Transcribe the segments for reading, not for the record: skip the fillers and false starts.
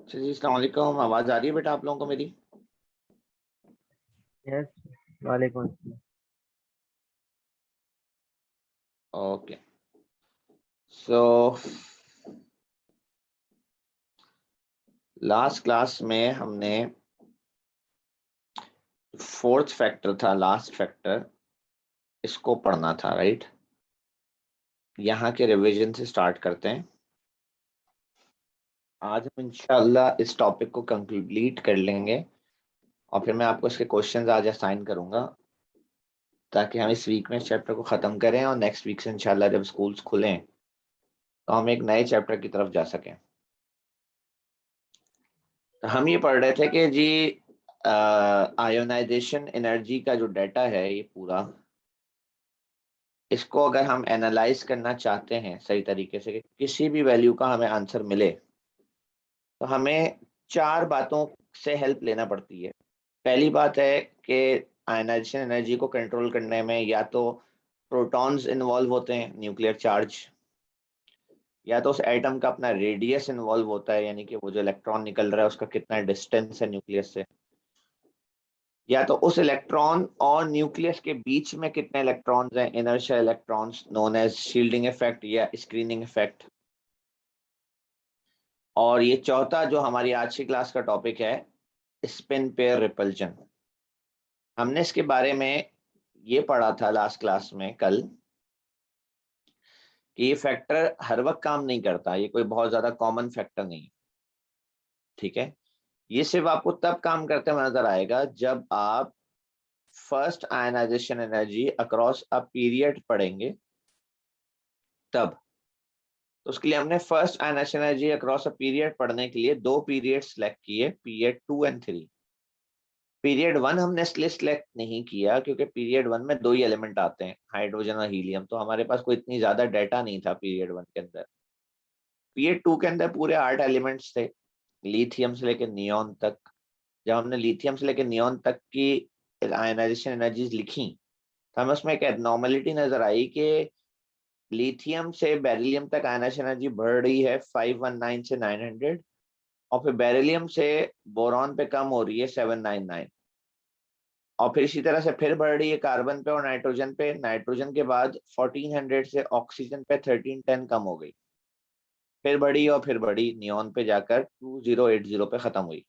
अच्छा जी, अस्सलाम वालेकुम। आवाज़ आ रही है बेटा आप लोगों को मेरी? यस, वालेकुम अस्सलाम। ओके। सो लास्ट क्लास में हमने फोर्थ फैक्टर था, लास्ट फैक्टर, इसको पढ़ना था, राइट? यहाँ के रिवीजन से स्टार्ट करते हैं। आज हम इंशाल्लाह इस टॉपिक को कंप्लीट कर लेंगे और फिर मैं आपको इसके क्वेश्चंस आज असाइन करूंगा ताकि हम इस वीक में इस चैप्टर को ख़त्म करें और नेक्स्ट वीक से इंशाल्लाह जब स्कूल्स खुलें तो हम एक नए चैप्टर की तरफ जा सकें। तो हम ये पढ़ रहे थे कि जी आयोनाइजेशन एनर्जी का जो डाटा है ये पूरा, इसको अगर हम एनालाइज करना चाहते हैं सही तरीके से कि किसी भी वैल्यू का हमें आंसर मिले तो हमें चार बातों से हेल्प लेना पड़ती है। पहली बात है कि आयनाइजेशन एनर्जी को कंट्रोल करने में या तो प्रोटॉन्स इन्वॉल्व होते हैं, न्यूक्लियर चार्ज, या तो उस एटम का अपना रेडियस इन्वॉल्व होता है, यानी कि वो जो इलेक्ट्रॉन निकल रहा है उसका कितना डिस्टेंस है न्यूक्लियस से, या तो उस इलेक्ट्रॉन और न्यूक्लियस के बीच में कितने इलेक्ट्रॉन्स हैं, inertial electrons known as shielding effect या स्क्रीनिंग इफेक्ट। और ये चौथा जो हमारी आज की क्लास का टॉपिक है, स्पिन पेयर रिपल्जन। हमने इसके बारे में ये पढ़ा था लास्ट क्लास में कल कि ये फैक्टर हर वक्त काम नहीं करता, ये कोई बहुत ज्यादा कॉमन फैक्टर नहीं है, ठीक है। ये सिर्फ आपको तब काम करते हुए नजर आएगा जब आप first ionisation energy across a period पढ़ेंगे, तब। तो उसके लिए हमने first ionisation energy across a period पढ़ने के लिए दो पीरियड सेलेक्ट किए, पीरियड 2 एंड 3। पीरियड 1 हमने इसलिए सिलेक्ट नहीं किया क्योंकि पीरियड 1 में दो ही एलिमेंट आते हैं, हाइड्रोजन और हीलियम, तो हमारे पास कोई इतनी ज्यादा डाटा नहीं था पीरियड 1 के अंदर। पीरियड 2 के अंदर पूरे 8 एलिमेंट्स थे, लिथियम से लेकर नियोन तक। जब हमने लिथियम से लेकर नियोन तक की आयनाइजेशन एनर्जीज लिखी तो हमें उसमें एक एबनॉर्मलिटी नजर आई कि लिथियम से बेरिलियम तक आयनाइजेशन एनर्जी बढ़ रही है 519 से 900, और फिर बेरिलियम से बोरॉन पे कम हो रही है 799, और फिर इसी तरह से फिर बढ़ रही है कार्बन पे और नाइट्रोजन पे। नाइट्रोजन के बाद 1400 से ऑक्सीजन पे 1310 कम हो गई, फिर बढ़ी और फिर बढ़ी, नियोन पे जाकर 2080 पे खत्म हुई।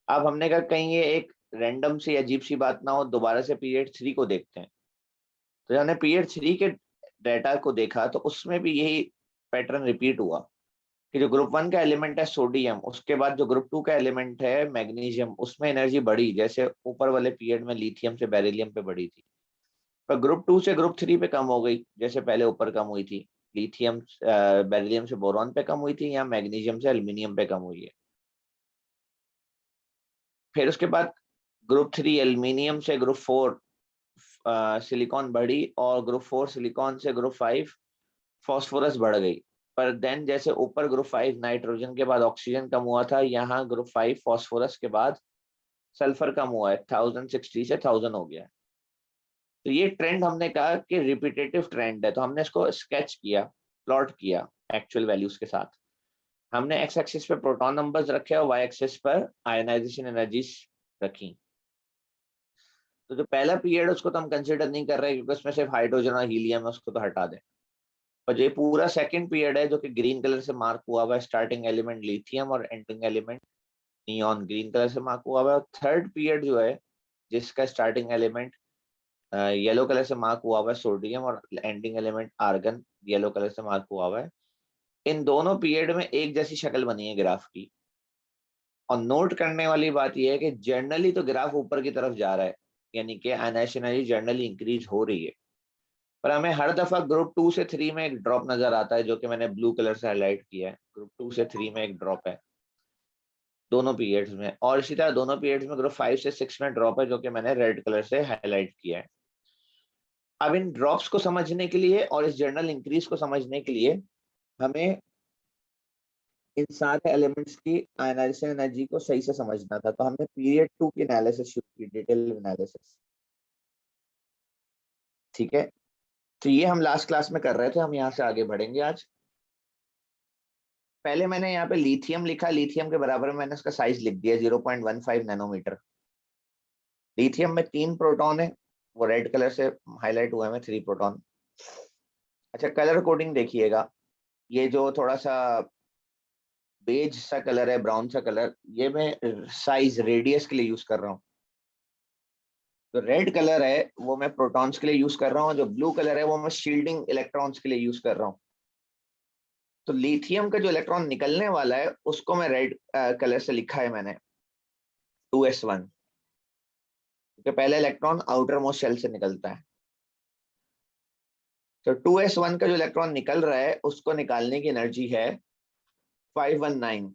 अब हमने कहा कहीं ये एक रैंडम सी अजीब सी बात ना हो, दोबारा से पीरियड 3 को देखते हैं। तो जब हमने पीरियड 3 के डाटा को देखा तो उसमें भी यही पैटर्न रिपीट हुआ कि जो ग्रुप 1 का एलिमेंट है सोडियम, उसके बाद जो ग्रुप 2 का एलिमेंट है मैग्नीशियम, उसमें एनर्जी बढ़ी जैसे ऊपर वाले पीरियड में लिथियम से बेरिलियम पे बढ़ी थी, पर ग्रुप 2 से ग्रुप 3 पे कम हो गई जैसे पहले ऊपर कम हुई थी। लिथियम बेरिलियम से बोरॉन पे कम हुई थी, या मैग्नीशियम से एल्यूमिनियम पे कम हुई है। फिर उसके बाद ग्रुप 3 एल्यूमिनियम से ग्रुप 4 सिलिकॉन बढ़ी, और ग्रुप 4 सिलिकॉन से ग्रुप 5 फॉस्फोरस बढ़ गई। पर देन जैसे ऊपर ग्रुप 5 नाइट्रोजन के बाद ऑक्सीजन कम हुआ था, यहाँ ग्रुप 5 फॉस्फोरस के बाद सल्फर कम हुआ है, 1060 से 1000 हो गया है। तो ये ट्रेंड हमने कहा कि रिपीटेटिव ट्रेंड है, तो हमने इसको स्केच किया, प्लॉट किया एक्चुअल वैल्यूज के साथ। हमने एक्स एक्सिस पे प्रोटॉन नंबर्स रखे और वाई एक्सिस पर आयनाइजेशन एनर्जीज रखी। तो जो पहला पीरियड उसको तो हम कंसिडर नहीं कर रहे क्योंकि उसमें सिर्फ हाइड्रोजन और हीलियम है, उसको तो हटा दें। और ये पूरा सेकंड पीरियड है जो कि ग्रीन कलर से मार्क हुआ हुआ है, स्टार्टिंग एलिमेंट लिथियम और ending element neon green colour से मार्क हुआ हुआ है। और थर्ड पीरियड जो है जिसका स्टार्टिंग एलिमेंट येलो कलर से मार्क हुआ हुआ है सोडियम, और ending element argon yellow colour से मार्क हुआ हुआ है। इन दोनों पीरियड में एक जैसी शक्ल बनी है ग्राफ की। और नोट करने वाली बात यह है कि जनरली तो ग्राफ ऊपर की तरफ जा रहा है, यानी कि आयनाइजेशन एनर्जी जनरली इंक्रीज हो रही है, पर हमें हर दफा ग्रुप 2 से 3 में एक ड्रॉप नजर आता है, जो कि मैंने ब्लू कलर से हाईलाइट किया है। ग्रुप 2 से 3 में एक ड्रॉप है दोनों पीरियड्स में, और इसी तरह दोनों पीरियड्स में ग्रुप 5 से 6 में ड्रॉप है, जो कि मैंने रेड कलर से हाईलाइट किया है। अब इन ड्रॉप्स को समझने के लिए और इस जनरल इंक्रीज को समझने के लिए हमें इन सारे एलिमेंट्स की आयनाइजेशन एनर्जी को सही से समझना था। तो हमने पीरियड 2 की एनालिसिस शुरू की, डिटेल एनालिसिस, ठीक है। तो ये हम लास्ट क्लास में कर रहे थे, हम यहाँ से आगे बढ़ेंगे आज। पहले मैंने यहाँ पे लिथियम लिखा, लिथियम के बराबर में मैंने उसका साइज लिख दिया 0.15 नैनोमीटर। लिथियम में 3 प्रोटॉन है, वो रेड कलर से हाईलाइट हुआ है, 3 प्रोटॉन। अच्छा, कलर कोडिंग देखिएगा, ये जो थोड़ा सा बेज सा कलर है, ब्राउन सा कलर, ये मैं साइज रेडियस के लिए यूज कर रहा हूँ। तो रेड कलर है वो मैं प्रोटॉन्स के लिए यूज कर रहा हूँ, जो ब्लू कलर है वो मैं शील्डिंग इलेक्ट्रॉन्स के लिए यूज कर रहा हूँ। तो लिथियम का जो इलेक्ट्रॉन निकलने वाला है उसको मैं रेड कलर से लिखा है मैंने 2s1, क्योंकि पहला इलेक्ट्रॉन आउटर मोस्ट शेल से निकलता है। तो 2s1 का जो इलेक्ट्रॉन निकल रहा है उसको निकालने की एनर्जी है 519।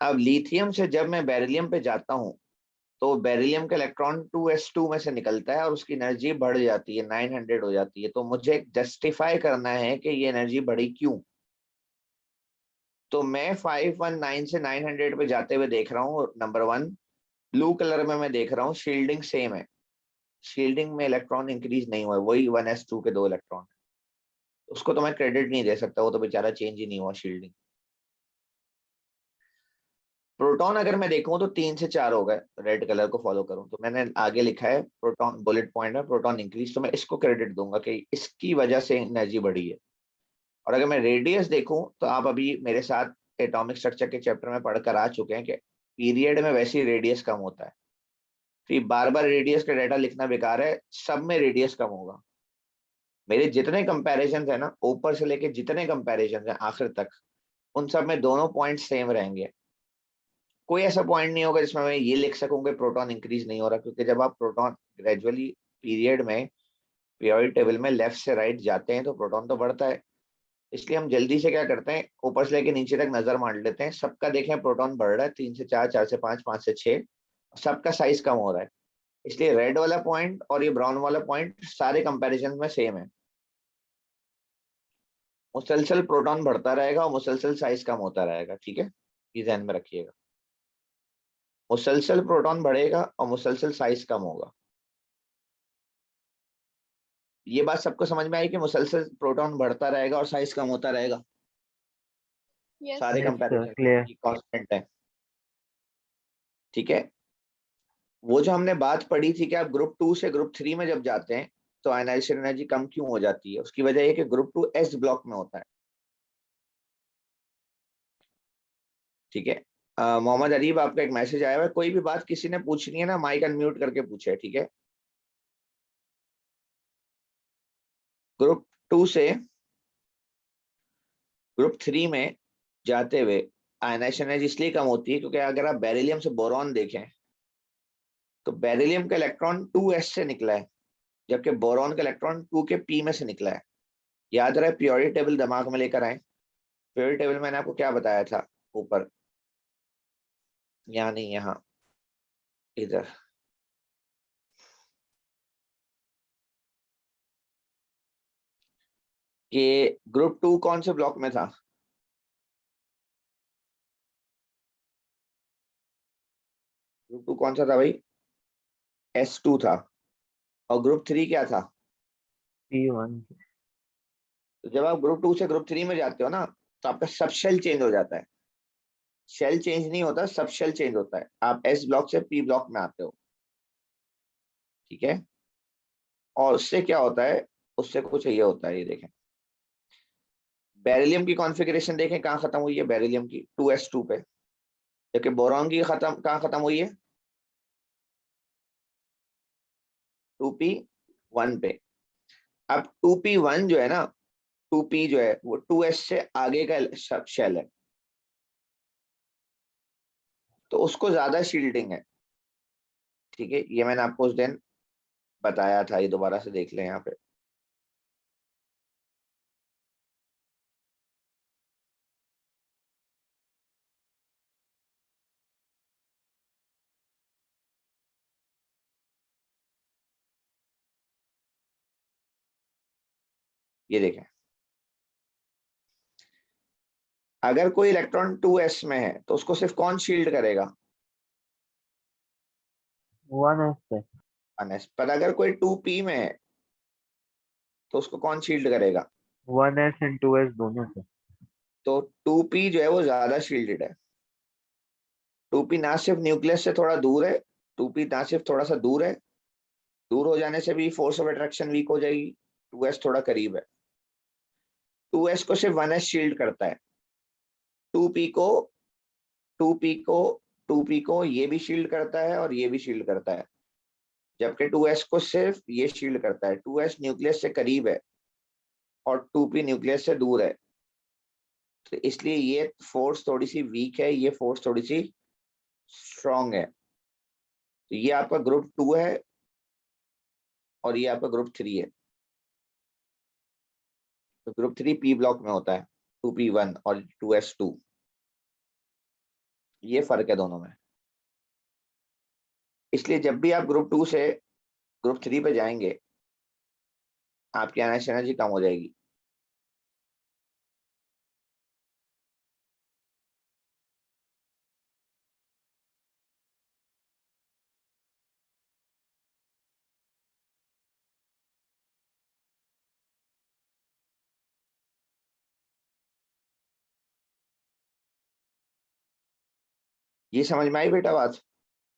अब लिथियम से जब मैं बेरिलियम पे जाता हूँ तो बेरिलियम का इलेक्ट्रॉन 2s2 में से निकलता है और उसकी एनर्जी बढ़ जाती है, 900 हो जाती है। तो मुझे जस्टिफाई करना है कि ये एनर्जी बढ़ी क्यों। तो मैं 519 से 900 पे जाते हुए देख रहा हूँ, नंबर 1 ब्लू कलर में मैं देख रहा हूँ शील्डिंग सेम है, शील्डिंग में इलेक्ट्रॉन इंक्रीज नहीं हुआ, वही 1s2 के 2 इलेक्ट्रॉन। उसको तो मैं क्रेडिट नहीं दे सकता, वो तो बेचारा चेंज ही नहीं हुआ शील्डिंग। प्रोटॉन अगर मैं देखूं तो 3 से 4 हो गए, रेड कलर को फॉलो करूं तो मैंने आगे लिखा है प्रोटॉन, बुलेट पॉइंट में प्रोटॉन इंक्रीज, तो मैं इसको क्रेडिट दूंगा कि इसकी वजह से एनर्जी बढ़ी है। और अगर मैं रेडियस देखूं तो आप अभी मेरे साथ एटॉमिक स्ट्रक्चर के चैप्टर में पढ़कर आ चुके हैं कि पीरियड में वैसे ही रेडियस कम होता है। फिर बार बार रेडियस का डाटा लिखना बेकार है, सब में रेडियस कम होगा। मेरे जितने कंपैरिजन है ना, ऊपर से लेके जितने कंपैरिजन है आखिर तक, उन सब में दोनों पॉइंट सेम रहेंगे। कोई ऐसा पॉइंट नहीं होगा जिसमें मैं ये लिख सकूं कि प्रोटॉन इंक्रीज नहीं हो रहा, क्योंकि जब आप प्रोटॉन ग्रेजुअली पीरियड में पीरियोडिक टेबल में लेफ्ट से राइट जाते हैं तो प्रोटॉन तो बढ़ता है। इसलिए हम जल्दी से क्या करते हैं, ऊपर से लेके नीचे तक नजर मार लेते हैं, सबका देखें प्रोटॉन बढ़ रहा है 3 से 4, 4 से 5, 5 से 6, सबका साइज कम हो रहा है। इसलिए रेड वाला पॉइंट और ये ब्राउन वाला पॉइंट सारे कंपैरिजन में सेम है। मुसलसल प्रोटॉन बढ़ता रहेगा और मुसलसल साइज कम होता रहेगा, ठीक है, ये ध्यान में रखिएगा। मुसलसल प्रोटॉन बढ़ेगा और मुसलसल साइज कम होगा। ये बात सबको समझ में आई कि मुसलसल प्रोटॉन बढ़ता रहेगा और साइज कम होता रहेगा यस सारे सर। यस सर, कंपैरिजन में, क्लियर। ये कांस्टेंट है, ठीक है। वो जो हमने बात पढ़ी थी कि आप ग्रुप 2 से ग्रुप 3 में जब जाते हैं तो आयनाइजेशन एनर्जी कम क्यों हो जाती है, उसकी वजह ये कि ग्रुप 2 एस ब्लॉक में होता है, ठीक है। मोहम्मद अरीब, आपका एक मैसेज आया हुआ है, कोई भी बात किसी ने पूछनी है ना, माइक अनम्यूट करके पूछे, ठीक है। ग्रुप 2 से ग्रुप 3 में जाते हुए आयनाइजेशन एनर्जी इसलिए कम होती है क्योंकि अगर आप बेरिलियम से बोरॉन देखें तो बेरिलियम का इलेक्ट्रॉन 2s से निकला है, जबकि बोरॉन का इलेक्ट्रॉन 2 के p में से निकला है। याद रहे, प्योरिटी टेबल दिमाग में लेकर आए। प्योरिटी टेबल मैंने आपको क्या बताया था ऊपर, यहाँ नहीं, यहाँ, इधर। कि ग्रुप 2 कौन से ब्लॉक में था, ग्रुप 2 कौन सा था भाई, s2 था। और ग्रुप 3 क्या था। P1। तो जब आप ग्रुप 2 से ग्रुप 3 में जाते हो ना तो आपका सब शेल चेंज हो जाता है। शेल चेंज नहीं होता, सब शेल चेंज होता है, आप एस ब्लॉक से पी ब्लॉक में आते हो, ठीक है। और उससे क्या होता है, उससे कुछ ये होता है, ये देखें बेरिलियम की कॉन्फ़िगरेशन देखें कहाँ खत्म हुई है, बेरिलियम की 2s2 पे, जबकि बोरॉन की खत्म कहाँ खत्म हुई है, 2p1 पे। अब 2p1 जो है ना, 2p जो है वो 2s से आगे का शेल है, तो उसको ज्यादा शील्डिंग है, ठीक है। ये मैंने आपको उस दिन बताया था, ये दोबारा से देख लें यहाँ पे। ये देखें, अगर कोई इलेक्ट्रॉन 2s में है तो उसको सिर्फ कौन शील्ड करेगा, 1s से। 1s। पर अगर कोई 2p में है तो उसको कौन शील्ड करेगा, 1s एंड 2s दोनों से। तो 2p जो है वो ज्यादा शील्डेड है। 2p ना सिर्फ न्यूक्लियस से थोड़ा दूर है, 2p ना सिर्फ थोड़ा सा दूर है, दूर हो जाने से भी फोर्स ऑफ अट्रैक्शन वीक हो जाएगी। 2s थोड़ा करीब है, 2s को सिर्फ 1s शील्ड करता है। 2p को 2p को 2p को ये भी शील्ड करता है और ये भी शील्ड करता है, जबकि 2s को सिर्फ ये शील्ड करता है। 2s न्यूक्लियस से करीब है और 2p न्यूक्लियस से दूर है, तो इसलिए ये फोर्स थोड़ी सी वीक है, ये फोर्स थोड़ी सी स्ट्रॉन्ग है। तो ये आपका ग्रुप 2 है और ये आपका ग्रुप 3 है। तो ग्रुप 3 पी ब्लॉक में होता है, 2p1 और 2s2, ये फर्क है दोनों में। इसलिए जब भी आप ग्रुप 2 से ग्रुप 3 पे जाएंगे, आपकी एनालिसिस एनर्जी कम हो जाएगी। ये समझ में आई बेटा बात,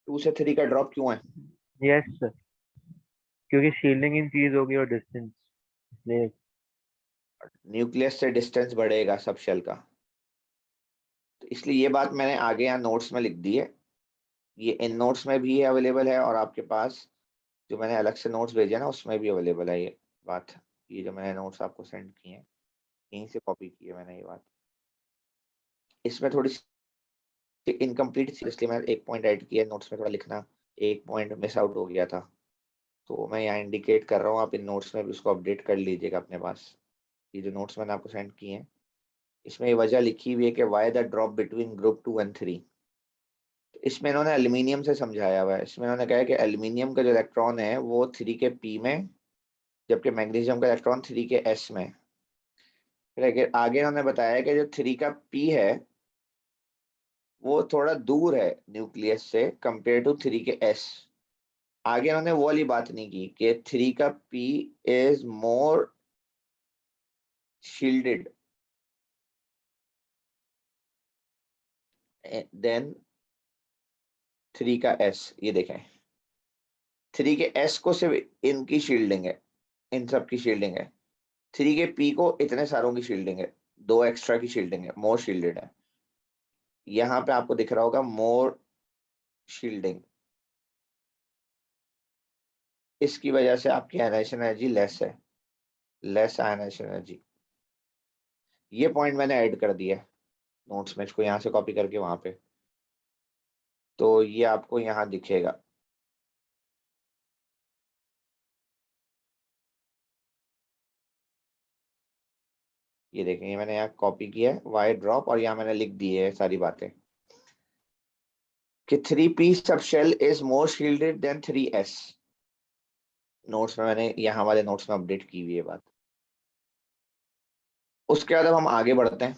2 से 3 का ड्रॉप क्यों है? यस सर, क्योंकि शील्डिंग इंक्रीज होगी और डिस्टेंस इसलिए। न्यूक्लियस से डिस्टेंस बढ़ेगा सब शेल का, तो इसलिए ये बात मैंने आगे यहाँ नोट्स में लिख दी है। ये इन नोट्स में भी अवेलेबल है और आपके पास जो मैंने अलग से नोट्स भेजे ना उसमें भी अवेलेबल है ये बात। ये जो मैंने नोट्स आपको सेंड किए हैं यहीं से कॉपी की है मैंने ये बात। इसमें थोड़ी सी इनकम्प्लीट थी, इसलिए मैंने एक पॉइंट ऐड किया नोट्स में, थोड़ा लिखना एक पॉइंट मिस आउट हो गया था, तो मैं यहाँ इंडिकेट कर रहा हूँ। आप इन नोट्स में भी उसको अपडेट कर लीजिएगा अपने पास। ये जो नोट्स मैंने आपको सेंड किए हैं इसमें ये वजह लिखी हुई है कि why the drop between group 2 and 3। इसमें इन्होंने एल्यूमिनियम से समझाया हुआ है। इसमें इन्होंने कहा है कि एल्यूमिनियम का जो इलेक्ट्रॉन है वो 3 के पी में, जबकि मैग्नीशियम का इलेक्ट्रॉन 3 के एस में। फिर आगे इन्होंने बताया कि जो 3 का पी है वो थोड़ा दूर है न्यूक्लियस से कंपेयर टू 3 के एस। आगे इन्होंने वो वाली बात नहीं की कि 3 का p is more shielded than 3 का एस। ये देखें, 3 के एस को सिर्फ इनकी शील्डिंग है, इन सब की शील्डिंग है। 3 के पी को इतने सारों की शील्डिंग है, 2 एक्स्ट्रा की शील्डिंग है, मोर शील्डेड है। यहाँ पे आपको दिख रहा होगा मोर शील्डिंग, इसकी वजह से आपकी आयनाइजेशन एनर्जी लेस है, लेस आयनाइजेशन एनर्जी। ये पॉइंट मैंने ऐड कर दिया है नोट्स में, इसको यहाँ से कॉपी करके वहां पे, तो ये आपको यहाँ दिखेगा। ये देखें, ये मैंने यहाँ कॉपी किया है वाई ड्रॉप, और यहाँ मैंने लिख दी है सारी बातें कि 3p सब shell is more shielded than 3s। Notes में मैंने यहाँ वाले नोट्स में अपडेट की हुई है बात। उसके बाद अब हम आगे बढ़ते हैं,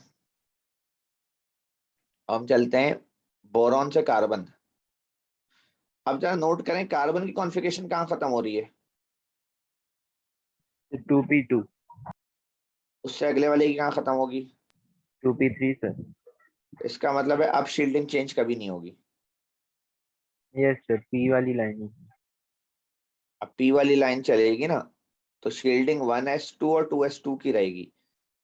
हम चलते हैं बोरॉन से कार्बन। अब जरा नोट करें कार्बन की कॉन्फ़िगरेशन कहाँ खत्म हो रही है, 2p2, उससे अगले वाले की कहाँ खत्म होगी, 2p3 सर। इसका मतलब है अब शील्डिंग चेंज कभी नहीं होगी। यस सर, पी वाली लाइन है। अब पी वाली लाइन चलेगी ना, तो शील्डिंग 1s2 और 2s2 की रहेगी।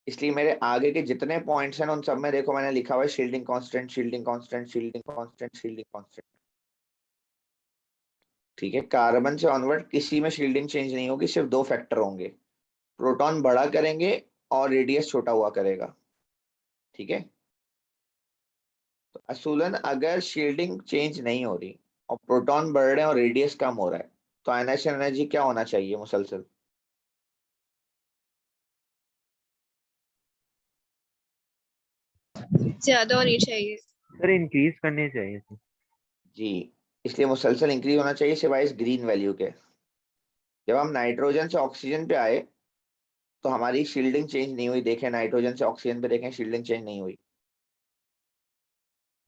इसलिए मेरे आगे के जितने पॉइंट्स हैं ना उन सब में देखो मैंने लिखा हुआ है shielding constant, shielding constant, shielding constant, shielding constant. ठीक है, कार्बन से ऑनवर्ड किसी में शील्डिंग चेंज नहीं होगी, सिर्फ 2 फैक्टर होंगे, प्रोटॉन बड़ा करेंगे और रेडियस छोटा हुआ करेगा। ठीक है, तो असूलन अगर शील्डिंग चेंज नहीं हो रही और प्रोटॉन बढ़ रहे हैं और रेडियस कम हो रहा है, तो आयनाइजेशन एनर्जी क्या होना चाहिए मुसलसल? ज्यादा होनी चाहिए। सर इंक्रीज करने चाहिए सर। जी, इसलिए मुसलसल इंक्रीज होना चाहिए सिवाय इस ग्रीन वैल्यू के। जब हम नाइट्रोजन से ऑक्सीजन पे आए तो हमारी शील्डिंग चेंज नहीं हुई, देखें नाइट्रोजन से ऑक्सीजन पे देखें शील्डिंग चेंज नहीं हुई।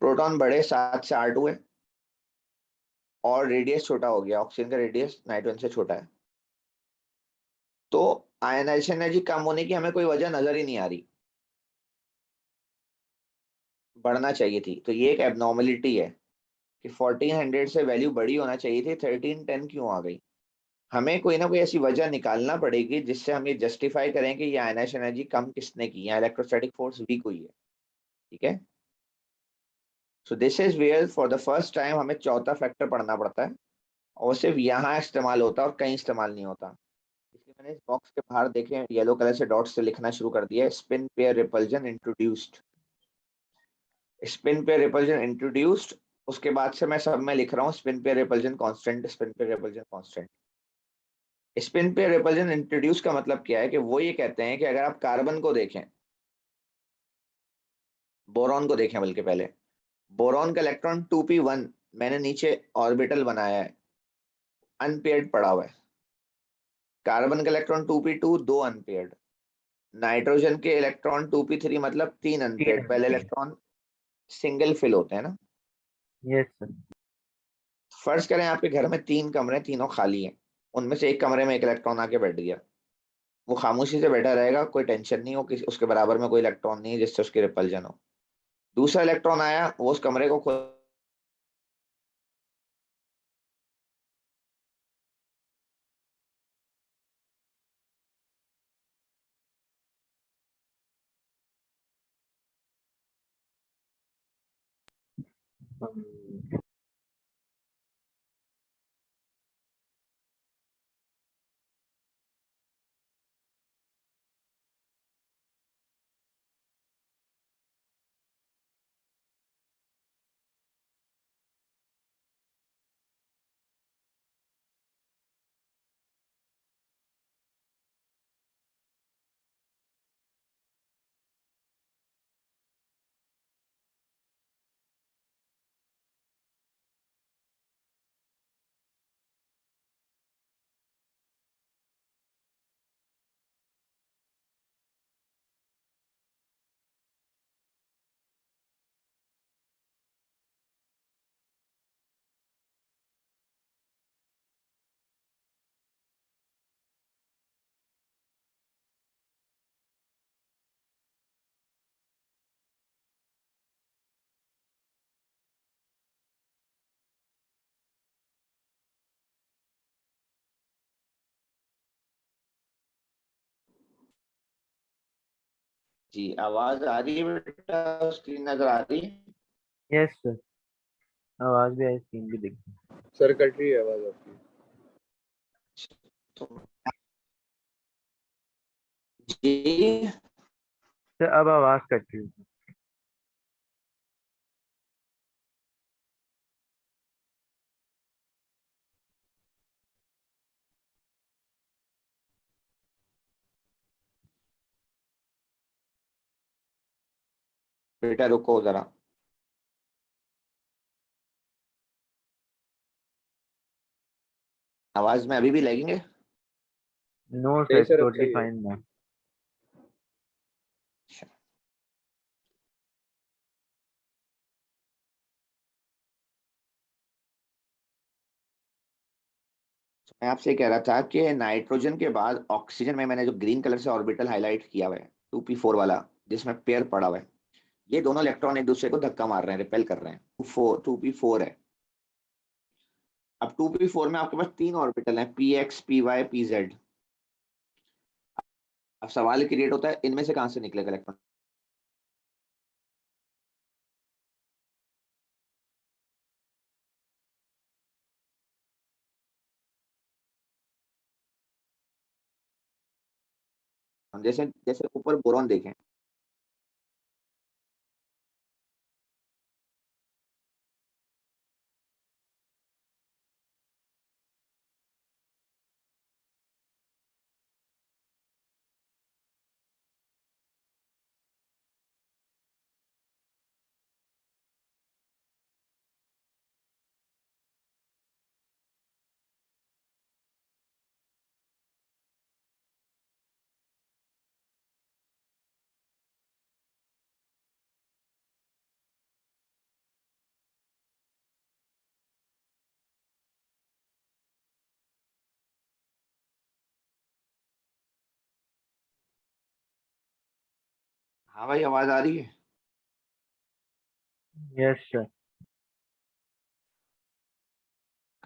प्रोटॉन बढ़े 7 से 8 हुए और रेडियस छोटा हो गया, ऑक्सीजन का रेडियस नाइट्रोजन से छोटा है, तो आयनाइजेशन एनर्जी कम होने की हमें कोई वजह नजर ही नहीं आ रही। बढ़ना चाहिए थी, तो ये एक एबनॉर्मलिटी है कि 1400 से वैल्यू बड़ी होना चाहिए थी, 1310 क्यों आ गई। हमें कोई ना कोई ऐसी वजह निकालना पड़ेगी जिससे हम ये जस्टिफाई करें कि ये आयनाइजेशन एनर्जी कम किसने की, या इलेक्ट्रोस्टैटिक फोर्स वीक हुई है। ठीक है, so this is where for the first time हमें चौथा फैक्टर पढ़ना पड़ता है, और सिर्फ यहाँ इस्तेमाल होता है और कहीं इस्तेमाल नहीं होता। इसलिए मैंने इस बॉक्स के बाहर देखे येलो कलर से डॉट्स से लिखना शुरू कर दिया है, spin pair repulsion introduced, spin pair repulsion introduced. उसके बाद से मैं सब में लिख रहा हूँ spin pair repulsion constant, spin pair repulsion constant. Spin pair repulsion introduce का मतलब क्या है कि वो ये कहते हैं कि अगर आप कार्बन को देखें, बोरॉन को देखें बल्कि पहले, बोरॉन का इलेक्ट्रॉन 2p1, मैंने नीचे ऑर्बिटल बनाया है, अनपेयर्ड पड़ा हुआ है। कार्बन का इलेक्ट्रॉन 2p2, दो अनपेयर्ड। नाइट्रोजन के इलेक्ट्रॉन 2p3, मतलब तीन तीन अनपेयर्ड। पहले अनपेयर्ड। इलेक्ट्रॉन सिंगल फिल होते हैं ना। Yes sir. फर्ज करें आपके घर में तीन कमरे, तीनों खाली हैं, उनमें से एक कमरे में एक इलेक्ट्रॉन आके बैठ गया, वो खामोशी से बैठा रहेगा, कोई टेंशन नहीं हो, किसी उसके बराबर में कोई इलेक्ट्रॉन नहीं है जिससे उसकी रिपल्जन हो। दूसरा इलेक्ट्रॉन आया, वो उस कमरे को खोल जी आवाज आ रही है बेटा, स्क्रीन नजर आ रही है। यस सर, आवाज भी आई, स्क्रीन भी दिख रही। सर कट रही है आवाज आपकी। तो जी सर अब आवाज कट रही है। बेटा रुको जरा, आवाज में अभी भी लगेंगे। नो नहीं सर, सर अच्छा टोटली ही है। फाइन ना। मैं आपसे कह रहा था कि नाइट्रोजन के बाद ऑक्सीजन में मैंने जो ग्रीन कलर से ऑर्बिटल हाईलाइट किया हुआ है 2p4 वाला, जिसमें पेयर पड़ा हुआ है, ये दोनों इलेक्ट्रॉन एक दूसरे को धक्का मार रहे हैं, रिपेल कर रहे हैं। 2p4 है। अब 2p4 में आपके पास तीन ऑर्बिटल हैं, px py pz। अब सवाल क्रिएट होता है इनमें से कहां से निकलेगा इलेक्ट्रॉन। जैसे जैसे ऊपर बोरॉन देखें, हाँ भाई आवाज आ रही है। Yes, sir.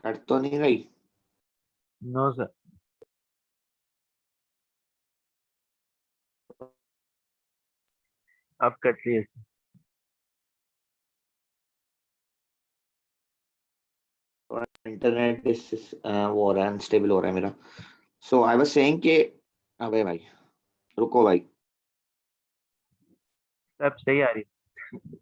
कट तो नहीं गई? No, sir. आप कट रही है sir. इंटरनेट वो हो रहा है, अनस्टेबल हो रहा है मेरा. सो आई वाज सेइंग कि अबे भाई रुको भाई. अब सही आ रही है.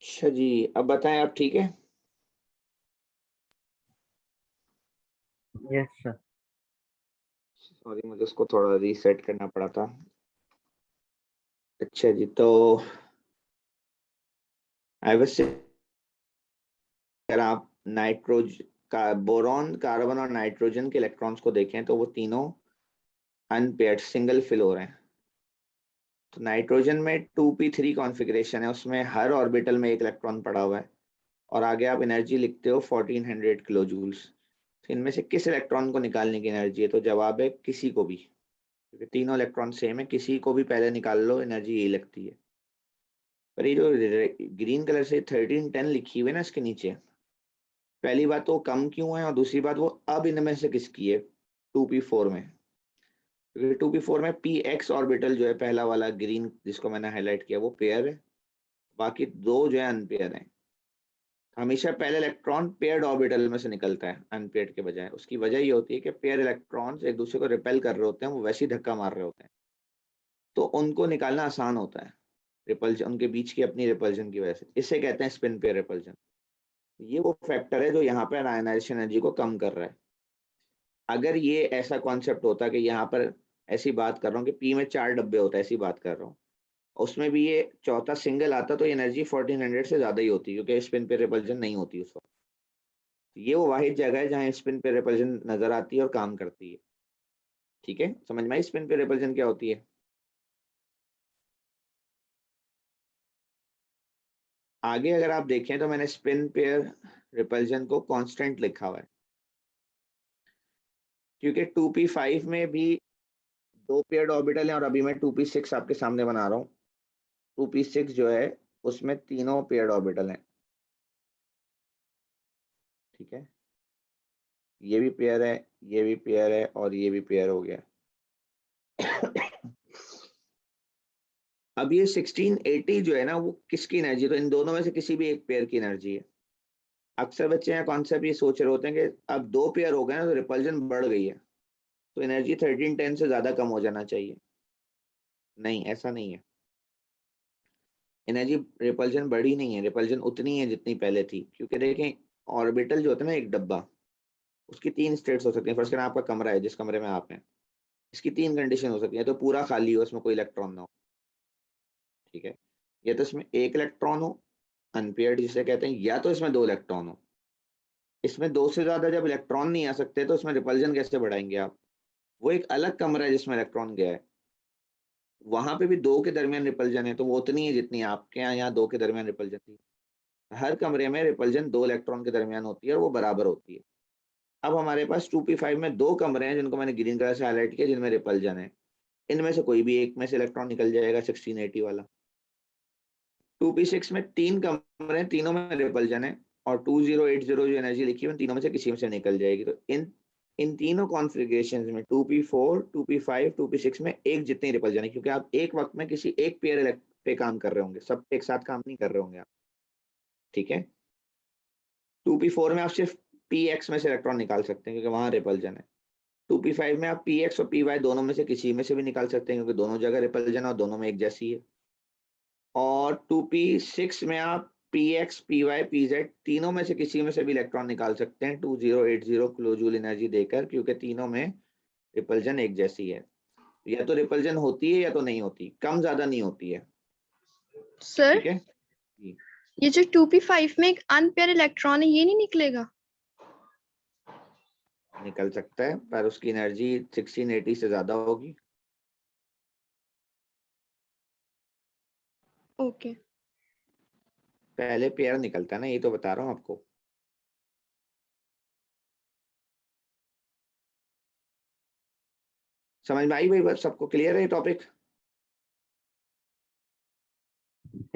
अच्छा जी, अब बताएं आप ठीक है? Yes, sir. सॉरी, मुझे उसको थोड़ा रीसेट करना पड़ा था. अच्छा जी, तो आई वाज से अगर आप नाइट्रोज का बोरॉन, कार्बन और नाइट्रोजन के इलेक्ट्रॉन्स को देखें तो वो तीनों अनपेयर्ड सिंगल फिल हो रहे हैं. तो नाइट्रोजन में 2p3 कॉन्फ़िगरेशन है, उसमें हर ऑर्बिटल में एक इलेक्ट्रॉन पड़ा हुआ है और आगे आप एनर्जी लिखते हो 1400 किलो जूल्स. तो इनमें से किस इलेक्ट्रॉन को निकालने की एनर्जी है? तो जवाब है किसी को भी, क्योंकि तीनों इलेक्ट्रॉन सेम है, किसी को भी पहले निकाल लो, एनर्जी यही लगती है. पर ये जो ग्रीन कलर से 1310 लिखी हुई है ना इसके नीचे, पहली बात तो वो कम क्यों है और दूसरी बात वो अब इनमें से किसकी है 2p4 में? क्योंकि 2p4 में px ऑर्बिटल जो है पहला वाला ग्रीन जिसको मैंने हाईलाइट किया वो पेयर है बाकी दो जो है अनपेयर हैं। हमेशा पहले इलेक्ट्रॉन पेयर्ड ऑर्बिटल में से निकलता है अनपेयर्ड के बजाय। उसकी वजह ये होती है कि पेयर इलेक्ट्रॉन्स एक दूसरे को रिपेल कर रहे होते हैं, वो वैसे ही धक्का मार रहे होते हैं, तो उनको निकालना आसान होता है रिपल्जन, उनके बीच की अपनी रिपल्जन की वजह से। इसे कहते हैं स्पिन पेयर रिपल्जन। ये वो फैक्टर है जो यहाँ पर आयनाइजेशन एनर्जी को कम कर रहा है। अगर ये ऐसा कॉन्सेप्ट होता कि यहाँ पर ऐसी बात कर रहा हूँ कि पी में 4 डब्बे होता है, ऐसी बात कर रहा हूँ, उसमें भी ये चौथा सिंगल आता तो एनर्जी 1400 से ज्यादा ही होती, क्योंकि स्पिन पे रिपल्जन नहीं होती उस वक्त। ये वो वाहिद जगह है जहाँ स्पिन पे रिपल्जन नजर आती है और काम करती है। ठीक है, समझ में आई स्पिन पे रिपल्जन क्या होती है? आगे अगर आप देखें तो मैंने स्पिन पेयर रिपल्जन को कांस्टेंट लिखा हुआ है, क्योंकि 2p5 में भी दो पेयर्ड ऑर्बिटल हैं और अभी मैं 2p6 आपके सामने बना रहा हूँ। 2p6 जो है उसमें तीनों पेयर्ड ऑर्बिटल हैं। ठीक है, ये भी पेयर है, ये भी पेयर है और ये भी पेयर हो गया। अब ये 1680 जो है ना, वो किसकी एनर्जी? तो इन दोनों में से किसी भी एक पेयर की एनर्जी है। अक्सर बच्चे यहाँ कॉन्सेप्ट ये सोच रहे होते हैं कि अब दो पेयर हो गए ना तो रिपल्जन बढ़ गई है, तो एनर्जी 1310 से ज्यादा कम हो जाना चाहिए। नहीं, ऐसा नहीं है। एनर्जी रिपल्जन बढ़ी नहीं है, रिपल्जन उतनी है जितनी पहले थी। क्योंकि देखें, ऑर्बिटल जो होता है ना एक डब्बा, उसकी तीन स्टेट्स हो सकती हैं। फर्स्ट करें आपका कमरा है, जिस कमरे में आप हैं, इसकी तीन कंडीशन हो सकती है। तो पूरा खाली हो, इसमें कोई इलेक्ट्रॉन ना हो, ठीक है, या तो इसमें एक इलेक्ट्रॉन हो अनपेयर्ड जिसे कहते हैं, या तो इसमें दो इलेक्ट्रॉन हो। इसमें दो से ज्यादा जब इलेक्ट्रॉन नहीं आ सकते तो इसमें रिपल्जन कैसे बढ़ाएंगे आप? वो एक अलग कमरा है जिसमें इलेक्ट्रॉन गया है, वहां पे भी दो के दरमियान रिपल्जन है, तो वो उतनी है जितनी आपके यहाँ दो के दरमियान रिपल्जन थी। हर कमरे में रिपल्जन दो इलेक्ट्रॉन के दरमियान होती है और वो बराबर होती है। अब हमारे पास 2p5 में दो कमरे हैं जिनको मैंने ग्रीन कलर से हाईलाइट किया, जिनमें रिपल्जन है। इनमें से कोई भी एक में से इलेक्ट्रॉन निकल जाएगा 1680 वाला। 2p6 में तीन कमरे हैं, तीनों में रिपल्जन है, और 2080 जो एनर्जी लिखी है उन तीनों में से किसी में से निकल जाएगी। तो इन तीनों कॉन्फ़िगरेशंस में 2p4, 2p5, 2p6 में एक जितनी रिपल्जन है, क्योंकि आप एक वक्त में किसी एक पेयर पे काम कर रहे होंगे, सब एक साथ काम नहीं कर रहे होंगे आप। ठीक है, 2p4 में आप सिर्फ px में से इलेक्ट्रॉन निकाल सकते हैं क्योंकि वहां रिपल्जन है। 2p5 में आप px और py दोनों में से किसी में से भी निकाल सकते हैं क्योंकि दोनों जगह रिपल्जन है और दोनों में एक जैसी है। और 2p6 में आप px, py, pz तीनों में से किसी में से भी इलेक्ट्रॉन निकाल सकते हैं 2080 किलो जूल एनर्जी देकर, क्योंकि तीनों में रिपल्जन एक जैसी है। या तो रिपल्जन होती है या तो नहीं होती, कम ज्यादा नहीं होती है। सर, ठीक है जी, ये जो 2p5 में एक अनपेयर इलेक्ट्रॉन है, ये नहीं निकलेगा? निकल सकता है पर उसकी एनर्जी 1680 से ज्यादा होगी। ओके। पहले पेयर निकलता है ना, ये तो बता रहा हूँ आपको। समझ में आई भाई? बस सबको क्लियर है ये topic?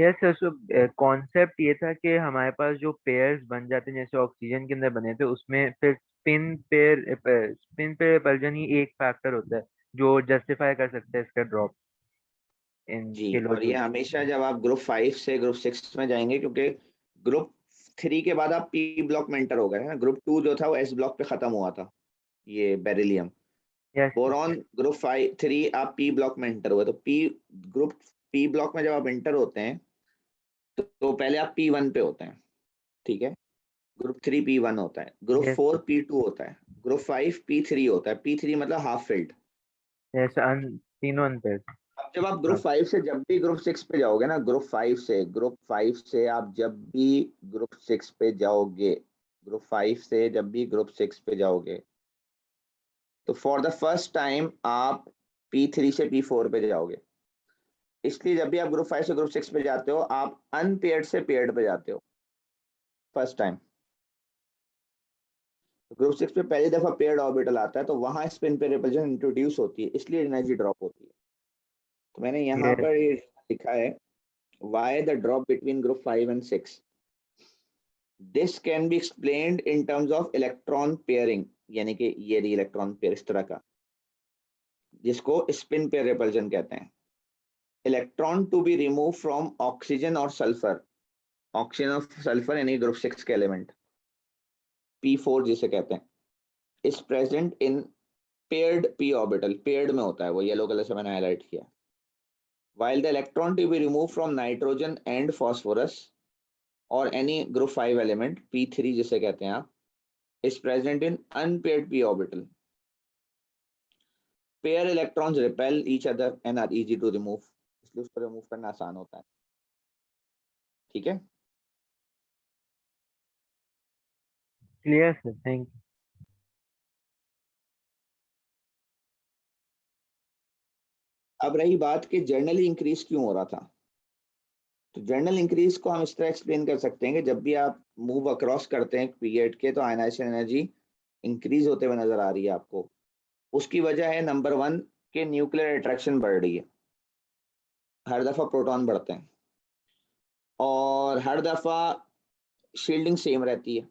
Yes sir, so concept ये था कि हमारे पास जो पेयर्स बन जाते हैं जैसे ऑक्सीजन के अंदर बने थे, उसमें फिर स्पिन पेयर रिपल्जन ही एक फैक्टर होता है जो जस्टिफाई कर सकता है इसका ड्रॉप इन जी, किलो और ये जूल। हमेशा जब आप ग्रुप 5 से ग्रुप 6 में जाएंगे, क्योंकि ग्रुप 3 के बाद आप पी ब्लॉक में एंटर हो गए हैं ना। ग्रुप 2 जो था वो एस ब्लॉक पे खत्म हुआ था, ये बेरिलियम। यस। बोरॉन ग्रुप 5 3 आप पी ब्लॉक में एंटर हुए, तो ग्रुप पी ब्लॉक में जब आप एंटर होते हैं तो पहले आप P1 पे होते हैं। ठीक है, ग्रुप 3 P1 होता है, ग्रुप यस। 4 P2 होता है, ग्रुप 5 P3 होता है। P3 मतलब हाफ फिल्ड। यस, तीनों अनपेयर। अब जब आप ग्रुप हाँ। 5 से जब भी ग्रुप 6 पे जाओगे ना, ग्रुप 5 से आप जब भी ग्रुप 6 पे जाओगे, ग्रुप 5 से जब भी ग्रुप 6 पे जाओगे, तो फॉर द फर्स्ट टाइम आप P3 से P4 पे जाओगे। इसलिए जब भी आप ग्रुप 5 से ग्रुप 6 पे जाते हो, आप अनपेयर्ड से पेयर्ड पे जाते हो फर्स्ट टाइम। ग्रुप 6 पे पहली दफा पेयर्ड ऑर्बिटल आता है, तो वहां स्पिन पे रिपल्जन इंट्रोड्यूस होती है, इसलिए एनर्जी ड्रॉप होती है। तो मैंने यहाँ यस। पर ये लिखा है, why the drop between group 5 and 6। This can be explained in terms of electron pairing, यानी कि ये इलेक्ट्रॉन पेयर इस तरह का, जिसको स्पिन पेयर रिपल्जन कहते हैं। Electron to be remove from oxygen और सल्फर, ऑक्सीजन और सल्फर यानी ग्रुप 6 के एलिमेंट P4 जिसे कहते हैं, is present in paired p orbital, paired में होता है वो, येलो कलर से मैंने हाईलाइट किया। while the electron to be removed from nitrogen and phosphorus or any group 5 element P3 जिसे कहते हैं आप, is present in unpaired p orbital. Pair electrons repel each other and are easy to remove, इसलिए उसको remove करना आसान होता है। ठीक है, क्लियर सर, थैंक यू। अब रही बात कि जर्नली इंक्रीज क्यों हो रहा था, तो जर्नल इंक्रीज को हम इस तरह एक्सप्लेन कर सकते हैं कि जब भी आप मूव अक्रॉस करते हैं पीरियड के तो आयनाइजेशन एनर्जी इंक्रीज होते हुए नजर आ रही है आपको। उसकी वजह है नंबर 1 के न्यूक्लियर अट्रैक्शन बढ़ रही है, हर दफा प्रोटॉन बढ़ते हैं और हर दफा शील्डिंग सेम रहती है।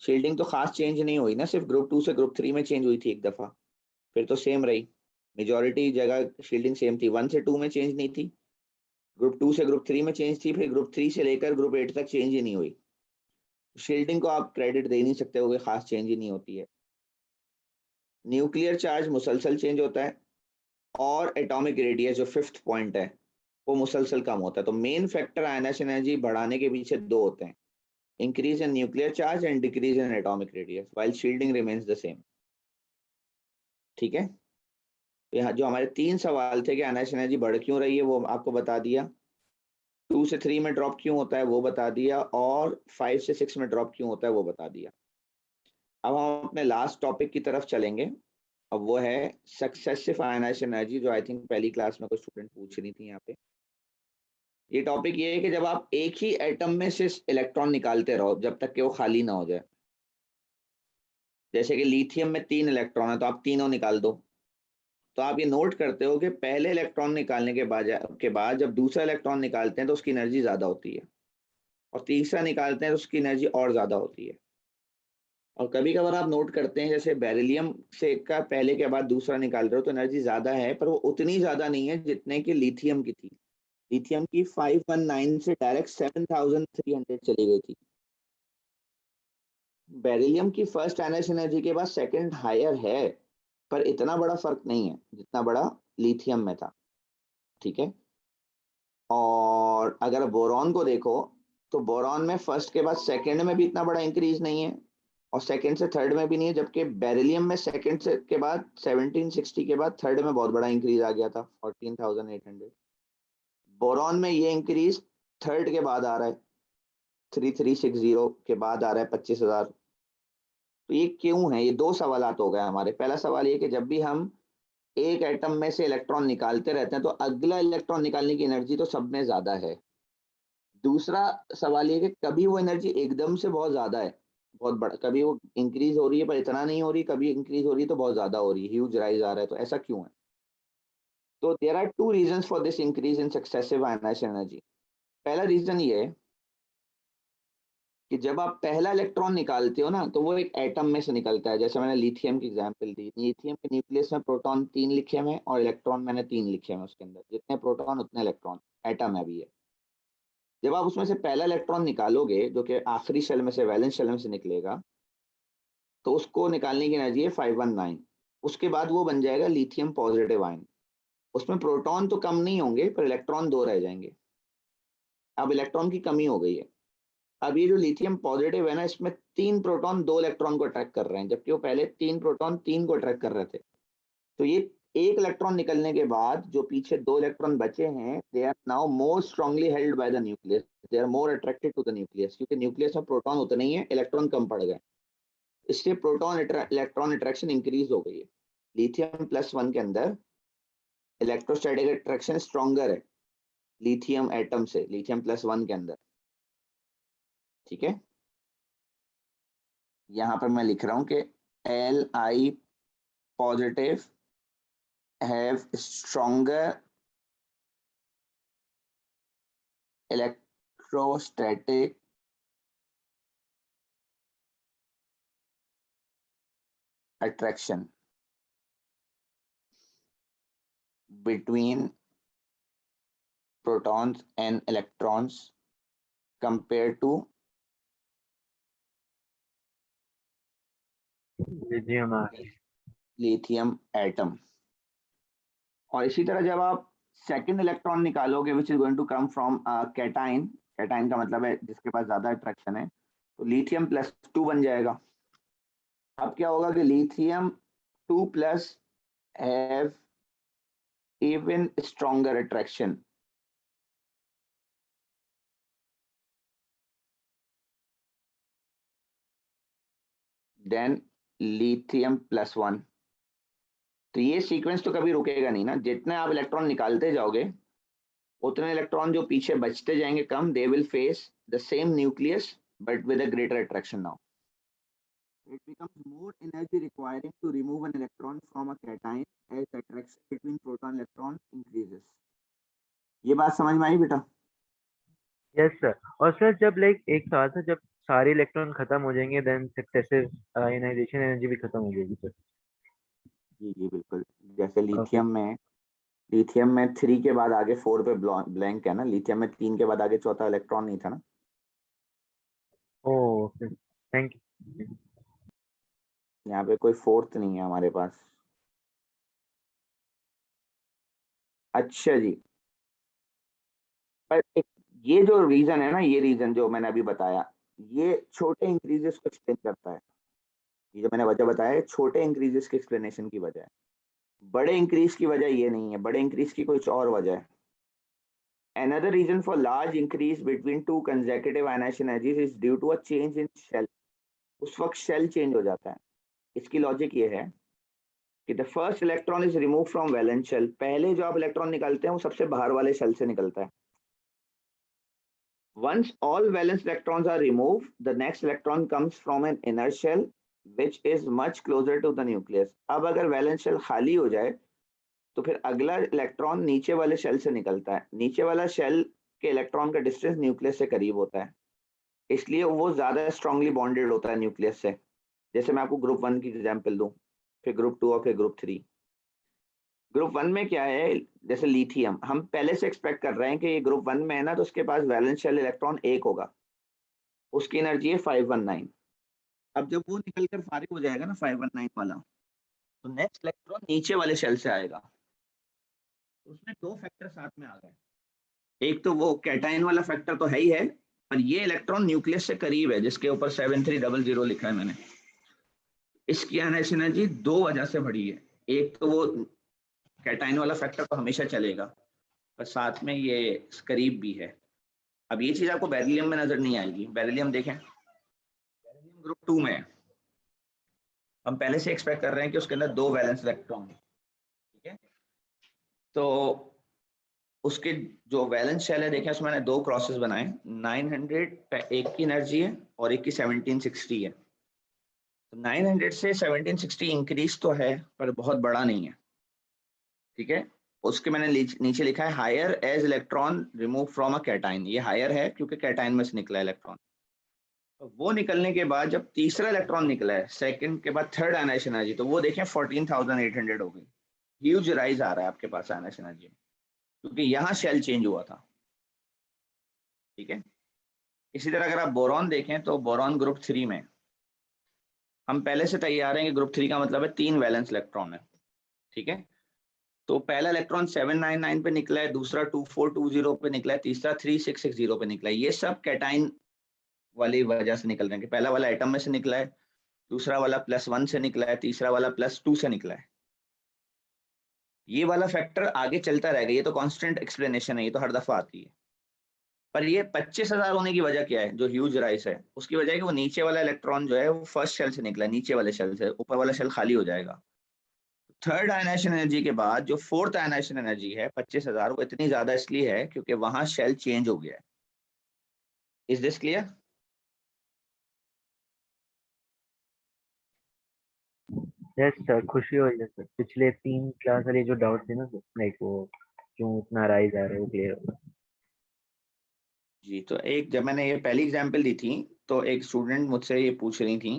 शील्डिंग तो खास चेंज नहीं हुई ना, सिर्फ ग्रुप 2 से ग्रुप 3 में चेंज हुई थी एक दफा, फिर तो सेम रही, मेजॉरिटी जगह शील्डिंग सेम थी। 1 से 2 में चेंज नहीं थी, ग्रुप 2 से ग्रुप 3 में चेंज थी, फिर ग्रुप 3 से लेकर ग्रुप 8 तक चेंज ही नहीं हुई। शील्डिंग को आप क्रेडिट दे नहीं सकते हो, खास चेंज ही नहीं होती है। न्यूक्लियर चार्ज मुसलसल चेंज होता है और एटॉमिक रेडियस जो 5th पॉइंट है वो मुसलसल कम होता है। तो मेन फैक्टर आयनाइजेशन एनर्जी बढ़ाने के पीछे दो होते हैं, increase in nuclear charge and decrease in atomic radius while shielding remains the same. ठीक है, यहाँ जो हमारे 3 सवाल थे कि आयनाइजेशन एनर्जी बढ़ क्यों रही है वो आपको बता दिया, 2 से 3 में ड्रॉप क्यों होता है वो बता दिया, और 5 से 6 में ड्रॉप क्यों होता है वो बता दिया। अब हम अपने लास्ट टॉपिक की तरफ चलेंगे, अब वो है सक्सेसिव आयनाइजेशन एनर्जी, जो आई थिंक पहली क्लास में कुछ स्टूडेंट पूछ रही थी यहाँ पे। ये टॉपिक ये है कि जब आप एक ही एटम में से इलेक्ट्रॉन निकालते रहो जब तक कि वो खाली ना हो जाए, जैसे कि लिथियम में 3 इलेक्ट्रॉन है तो आप तीनों निकाल दो, तो आप ये नोट करते हो कि पहले इलेक्ट्रॉन निकालने के बाद जब दूसरा इलेक्ट्रॉन निकालते हैं तो उसकी एनर्जी ज़्यादा होती है, और तीसरा निकालते हैं तो उसकी एनर्जी और ज़्यादा होती है। और कभी कभार आप नोट करते हैं जैसे बेरिलियम से का पहले के बाद दूसरा निकाल रहे हो तो एनर्जी ज़्यादा है, पर वो उतनी ज़्यादा नहीं है जितने की लिथियम की थी। लिथियम की 519 से डायरेक्ट 7300 चली गई थी। बेरिलियम की फर्स्ट आयनाइजेशन एनर्जी के बाद सेकंड हायर है, पर इतना बड़ा फर्क नहीं है जितना बड़ा लिथियम में था। ठीक है, और अगर बोरॉन को देखो तो बोरॉन में फर्स्ट के बाद सेकंड में भी इतना बड़ा इंक्रीज नहीं है और सेकंड से थर्ड में भी नहीं है, जबकि बेरिलियम में सेकंड से के बाद 1760 के बाद थर्ड में बहुत बड़ा इंक्रीज आ गया था 14,800। बोरॉन में ये इंक्रीज थर्ड के बाद आ रहा है, 3360 के बाद आ रहा है 25,000। तो ये क्यों है, ये दो सवालात हो गए हमारे। पहला सवाल ये कि जब भी हम एक एटम में से इलेक्ट्रॉन निकालते रहते हैं तो अगला इलेक्ट्रॉन निकालने की एनर्जी तो सब में ज्यादा है। दूसरा सवाल ये कि कभी वो एनर्जी एकदम से बहुत ज्यादा है, बहुत बड़ा, कभी वो इंक्रीज हो रही है पर इतना नहीं हो रही, कभी इंक्रीज हो रही है तो बहुत ज्यादा हो रही है, ह्यूज राइज आ रहा है, तो ऐसा क्यों है। तो there are two reasons for this increase in successive ionisation energy. पहला रीजन ये है कि जब आप पहला इलेक्ट्रॉन निकालते हो ना तो वो एक एटम में से निकलता है, जैसे मैंने लिथियम की एग्जांपल दी, लिथियम के न्यूक्लियस में प्रोटॉन 3 लिखे हुए हैं और इलेक्ट्रॉन मैंने 3 लिखे हैं, उसके अंदर जितने प्रोटॉन उतने इलेक्ट्रॉन, एटम है भी है। जब आप उसमें से पहला इलेक्ट्रॉन निकालोगे जो कि आखिरी शेल में से, वैलेंस शेल में से निकलेगा, तो उसको निकालने की एनर्जी है 519। उसके बाद वो बन जाएगा लिथियम पॉजिटिव आयन, उसमें प्रोटॉन तो कम नहीं होंगे पर इलेक्ट्रॉन 2 रह जाएंगे, अब इलेक्ट्रॉन की कमी हो गई है। अब ये जो लिथियम पॉजिटिव है ना, इसमें 3 प्रोटॉन 2 इलेक्ट्रॉन को अट्रैक्ट कर रहे हैं, जबकि वो पहले 3 प्रोटॉन 3 को अट्रैक्ट कर रहे थे। तो ये एक इलेक्ट्रॉन निकलने के बाद जो पीछे 2 इलेक्ट्रॉन बचे हैं, they are now more strongly held by the nucleus, they are more attracted to the nucleus, क्योंकि न्यूक्लियस में प्रोटॉन उतने ही है, इलेक्ट्रॉन कम पड़ गए, इसलिए प्रोटॉन इलेक्ट्रॉन अट्रैक्शन इंक्रीज हो गई है। लिथियम +1 के अंदर इलेक्ट्रोस्टैटिक अट्रैक्शन स्ट्रॉन्गर है लिथियम एटम से, लिथियम +1 के अंदर। ठीक है, यहाँ पर मैं लिख रहा हूँ कि Li positive have stronger electrostatic attraction between protons and electrons compared to lithium lithium atom. और इसी तरह जब आप सेकंड इलेक्ट्रॉन निकालोगे which is going to come from cation, cation का मतलब है जिसके पास ज्यादा अट्रैक्शन है, तो लिथियम +2 बन जाएगा। अब क्या होगा कि lithium 2+ have even stronger attraction. Then lithium +1. तो ये सीक्वेंस तो कभी रुकेगा नहीं ना, जितने आप इलेक्ट्रॉन निकालते जाओगे उतने इलेक्ट्रॉन जो पीछे बचते जाएंगे कम, they will face the same nucleus but with a greater attraction now. It becomes more energy requiring to remove an electron from a cation as the attraction between proton and electron increases. ये बात समझ में आई बेटा? Yes sir. और sir जब like एक सवाल था, जब सारे इलेक्ट्रॉन खत्म हो जाएंगे देन सक्सेसिव आयनाइजेशन एनर्जी भी खत्म हो जाएगी सर? जी जी बिल्कुल, जैसे लिथियम में 3 के बाद आगे 4 पे ब्लैंक है ना, लिथियम में 3 के बाद आगे चौथा इलेक्ट्रॉन नहीं था ना। Okay, thank you. यहाँ पे कोई फोर्थ नहीं है हमारे पास। अच्छा जी, पर ये जो रीजन है ना, ये रीजन जो मैंने अभी बताया, ये छोटे इंक्रीजेस को एक्सप्लेन करता है। ये जो मैंने वजह बताया छोटे इंक्रीजेस के एक्सप्लेनेशन की वजह है, बड़े इंक्रीज की वजह ये नहीं है, बड़े इंक्रीज की कुछ और वजह है। Another reason for large increase between two consecutive ionization energies is due to a change in shell. उस वक्त शेल चेंज हो जाता है। इसकी लॉजिक ये है कि the first electron is remove from valence shell, पहले जो आप इलेक्ट्रॉन निकालते हैं वो सबसे बाहर वाले शेल से निकलता है। Once all valence electrons are removed, the next electron comes from an inner shell which is much closer to the nucleus. अब अगर वैलेंस शेल खाली हो जाए तो फिर अगला इलेक्ट्रॉन नीचे वाले शेल से निकलता है। नीचे वाला शेल के इलेक्ट्रॉन का डिस्टेंस न्यूक्लियस से करीब होता है, इसलिए वो ज्यादा स्ट्रांगली बॉन्डेड होता है न्यूक्लियस से। जैसे मैं आपको ग्रुप 1 की एग्जांपल दूं, फिर ग्रुप 2 और फिर ग्रुप 3। ग्रुप 1 में क्या है, जैसे लिथियम, हम पहले से एक्सपेक्ट कर रहे हैं कि ये ग्रुप 1 में है ना, तो उसके पास वैलेंस शेल इलेक्ट्रॉन 1 होगा, उसकी एनर्जी है 519। अब जब वो निकलकर फारिग हो जाएगा ना 519 वाला, तो नेक्स्ट इलेक्ट्रॉन नीचे वाले शेल से आएगा। उसमें 2 फैक्टर साथ में आ गए, एक तो वो कैटाइन वाला फैक्टर तो है ही है, पर ये इलेक्ट्रॉन न्यूक्लियस से करीब है जिसके ऊपर 7300 लिखा है मैंने। इसकी एनर्जी 2 वजह से बढ़ी है। एक तो वो कैटाइन वाला फैक्टर तो हमेशा चलेगा, पर साथ में ये करीब भी है। अब ये चीज आपको बेरिलियम में नजर नहीं आएगी। बेरिलियम देखें, बेरिलियम ग्रुप 2 में है, हम पहले से एक्सपेक्ट कर रहे हैं कि उसके अंदर 2 वैलेंस इलेक्ट्रॉन, ठीक है। तो उसके जो वैलेंस शेल है देखें, उसमें मैंने 2 क्रॉसेस बनाए, 900 एक की एनर्जी है और एक की 1760 है। तो 900 से 1760 इंक्रीज तो है पर बहुत बड़ा नहीं है, ठीक है। उसके मैंने नीचे लिखा है higher as electron remove from a cation. ये हायर है क्योंकि कैटाइन में से निकला इलेक्ट्रॉन। तो वो निकलने के बाद जब तीसरा इलेक्ट्रॉन निकला है, सेकंड के बाद थर्ड आयनाइजेशन एनर्जी, तो वो देखें 14,800 हो गई। ह्यूज राइज आ रहा है आपके पास आयनाइजेशन एनर्जी में, क्योंकि यहाँ शेल चेंज हुआ था, ठीक है। इसी तरह अगर आप बोरॉन देखें तो बोरॉन ग्रुप 3 में हम पहले से तैयार हैं कि ग्रुप 3 का मतलब है 3 वैलेंस इलेक्ट्रॉन है, ठीक है। तो पहला इलेक्ट्रॉन 799 पे निकला है, दूसरा 2420 पे निकला है, तीसरा 3660 पे निकला है। ये सब कैटाइन वाली वजह से निकल रहे हैं कि पहला वाला एटम में से निकला है, दूसरा वाला +1 से निकला है, तीसरा वाला +2 से निकला है। ये वाला फैक्टर आगे चलता रहेगा, ये तो कांस्टेंट एक्सप्लेनेशन है, ये तो हर दफा आती है। पर ये 25,000 होने की वजह क्या है, जो ह्यूज राइज है उसकी वजह है कि वो नीचे वाला इलेक्ट्रॉन जो है वो फर्स्ट शेल से निकला है, नीचे वाले शेल से, ऊपर वाला शेल खाली हो जाएगा। थर्ड आयनाइजेशन एनर्जी के बाद जो फोर्थ आयनाइजेशन एनर्जी है 25,000, वो इतनी ज्यादा इसलिए है क्योंकि वहां शेल चेंज हो गया है। Is this clear? Yes sir, खुशी हुई है सर। पिछले 3 क्लास वाली जो डाउट थे ना सर, लाइक वो क्यों इतना राइज आ रहा है वो क्लियर हो गया। जी, तो एक जब मैंने ये पहली एग्जांपल दी थी तो एक स्टूडेंट मुझसे ये पूछ रही थी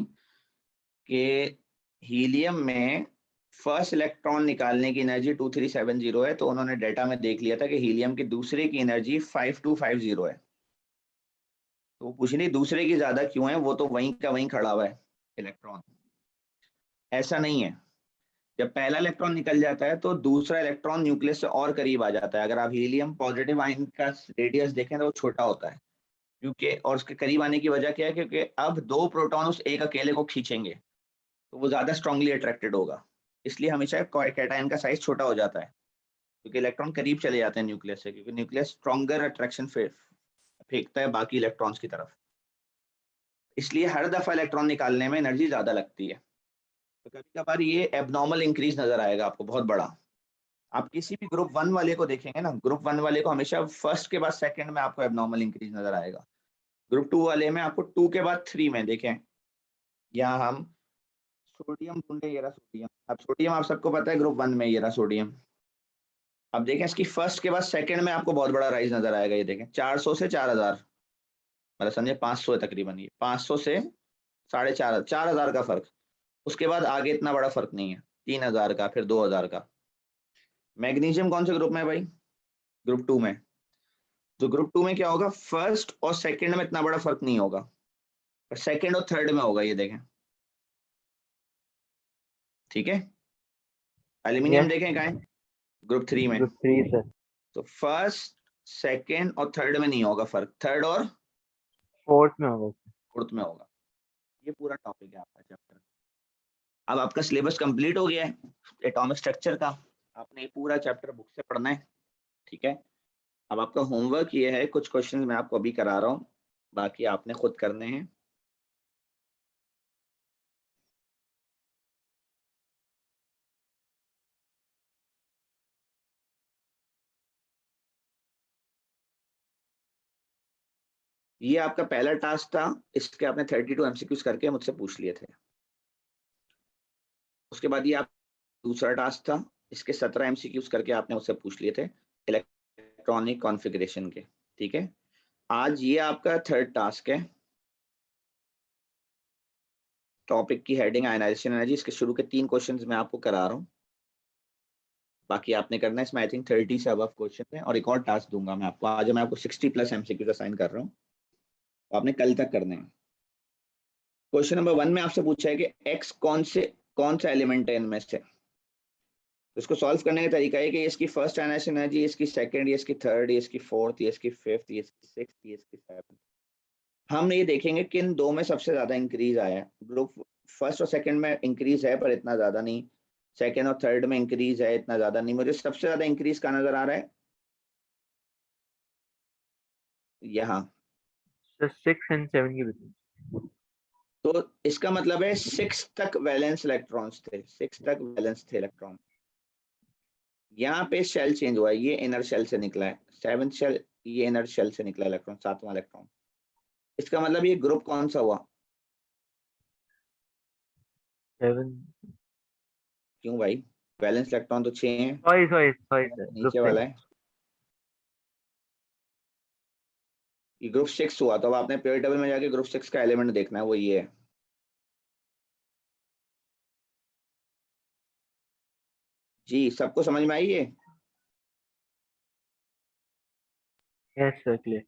कि हीलियम में फर्स्ट इलेक्ट्रॉन निकालने की एनर्जी 2370 है, तो उन्होंने डेटा में देख लिया था कि हीलियम की दूसरे की एनर्जी 5250 है। तो वो पूछ रही दूसरे की ज्यादा क्यों है, वो तो वहीं का वहीं खड़ा हुआ है इलेक्ट्रॉन। ऐसा नहीं है, जब पहला इलेक्ट्रॉन निकल जाता है तो दूसरा इलेक्ट्रॉन न्यूक्लियस से और करीब आ जाता है। अगर आप हीलियम पॉजिटिव आयन का रेडियस देखें तो वो छोटा होता है, क्योंकि और उसके करीब आने की वजह क्या है, क्योंकि अब 2 प्रोटॉन उस एक अकेले को खींचेंगे तो वो ज्यादा स्ट्रांगली अट्रैक्टेड होगा, इसलिए हमेशा कैटायन का साइज छोटा हो जाता है, क्योंकि इलेक्ट्रॉन करीब चले जाते हैं न्यूक्लियस से, क्योंकि न्यूक्लियस स्ट्रॉन्गर अट्रैक्शन फेंकता है बाकी इलेक्ट्रॉन्स की तरफ। इसलिए हर दफा इलेक्ट्रॉन निकालने में एनर्जी ज्यादा लगती है। तो कभी कभार ये एबनॉर्मल इंक्रीज नजर आएगा आपको बहुत बड़ा। आप किसी भी ग्रुप 1 वाले को देखेंगे ना, ग्रुप 1 वाले को हमेशा फर्स्ट के बाद सेकंड में आपको एबनॉर्मल इंक्रीज नजर आएगा। ग्रुप 2 वाले में आपको 2 के बाद 3 में देखें। यहाँ हम सोडियम ढूंढे, ये रहा सोडियम। अब सोडियम आप सबको पता है ग्रुप 1 में, ये रहा सोडियम। अब देखें इसकी फर्स्ट के बाद सेकंड में आपको बहुत बड़ा राइज नजर आएगा। ये देखें 400 से 4000, मतलब समझे 500 है तकरीबन, ये 500 से 4500, 4000 का फर्क। उसके बाद आगे इतना बड़ा फर्क नहीं है, 3000 का, फिर 2000 का। मैग्नीशियम कौन से ग्रुप में है भाई? ग्रुप 2 में। तो ग्रुप 2 में क्या होगा, फर्स्ट और सेकंड में इतना बड़ा फर्क नहीं होगा, पर सेकंड और थर्ड में होगा। ये देखें, ठीक है। एल्यूमिनियम देखें कहाँ है, ग्रुप 3 में। Group 3 sir. तो फर्स्ट, सेकंड और थर्ड में नहीं होगा फर्क, थर्ड और फोर्थ में होगा। फोर्थ में होगा। ये पूरा टॉपिक है आपका चैप्टर। अब आपका सिलेबस कंप्लीट हो गया है एटॉमिक स्ट्रक्चर का, आपने ये पूरा चैप्टर बुक से पढ़ना है, ठीक है। अब आपका होमवर्क ये है, कुछ क्वेश्चन मैं आपको अभी करा रहा हूँ, बाकी आपने खुद करने हैं। ये आपका पहला टास्क था, इसके आपने 32 एमसीक्यूज करके मुझसे पूछ लिए थे। उसके बाद ये आप दूसरा टास्क था, इसके 17 एमसीक्यूज करके आपने मुझसे पूछ लिए थे इलेक्ट्रॉनिक कॉन्फ़िगरेशन के, ठीक है। आज ये आपका थर्ड टास्क है। टॉपिक की हेडिंग आयनाइजेशन एनर्जी, इसके शुरू के 3 क्वेश्चंस मैं आपको करा रहा हूँ, बाकी आपने करना है। इसमें आई थिंक 30 से अबव क्वेश्चन है, और एक और टास्क दूंगा मैं आपको। आज मैं आपको 60+ एमसीक्यूज असाइन कर रहा हूँ, तो आपने कल तक करने हैं। क्वेश्चन नंबर 1 में आपसे पूछा है कि एक्स कौन सा एलिमेंट है इनमें से। तो इसको सॉल्व करने का तरीका है कि इसकी फर्स्ट आयनाइजेशन एनर्जी, इसकी सेकंड, ये इसकी थर्ड, ये इसकी फोर्थ, ये इसकी फिफ्थ, ये इसकी सिक्स्थ, ये इसकी सेवंथ। हम ये देखेंगे कि इन दो में सबसे ज्यादा इंक्रीज आया है। ग्रुप फर्स्ट और सेकंड में इंक्रीज है पर इतना ज्यादा नहीं, सेकंड और थर्ड में इंक्रीज है इतना ज्यादा नहीं। मुझे सबसे ज्यादा इंक्रीज का नजर आ रहा है यहाँ। सर 6 and 7 के बीच। तो इसका मतलब है 6 तक वैलेंस इलेक्ट्रॉन्स थे, 6 तक वैलेंस थे इलेक्ट्रॉन। यहाँ पे शेल चेंज हुआ है, ये इनर शेल से निकला है 7th शेल, ये इनर शेल से निकला इलेक्ट्रॉन, 7वां इलेक्ट्रॉन। इसका मतलब ये ग्रुप कौन सा हुआ? 7। क्यों भाई, वैलेंस इलेक्ट्रॉन तो 6 है, सॉरी सर, ग्रुप नीचे वाला है। ये ग्रुप 6 हुआ, तो अब आपने पीरियड टेबल में जाके ग्रुप 6 का एलिमेंट देखना है, वो ये है। जी सबको समझ में आई ये? Yes sir, clear.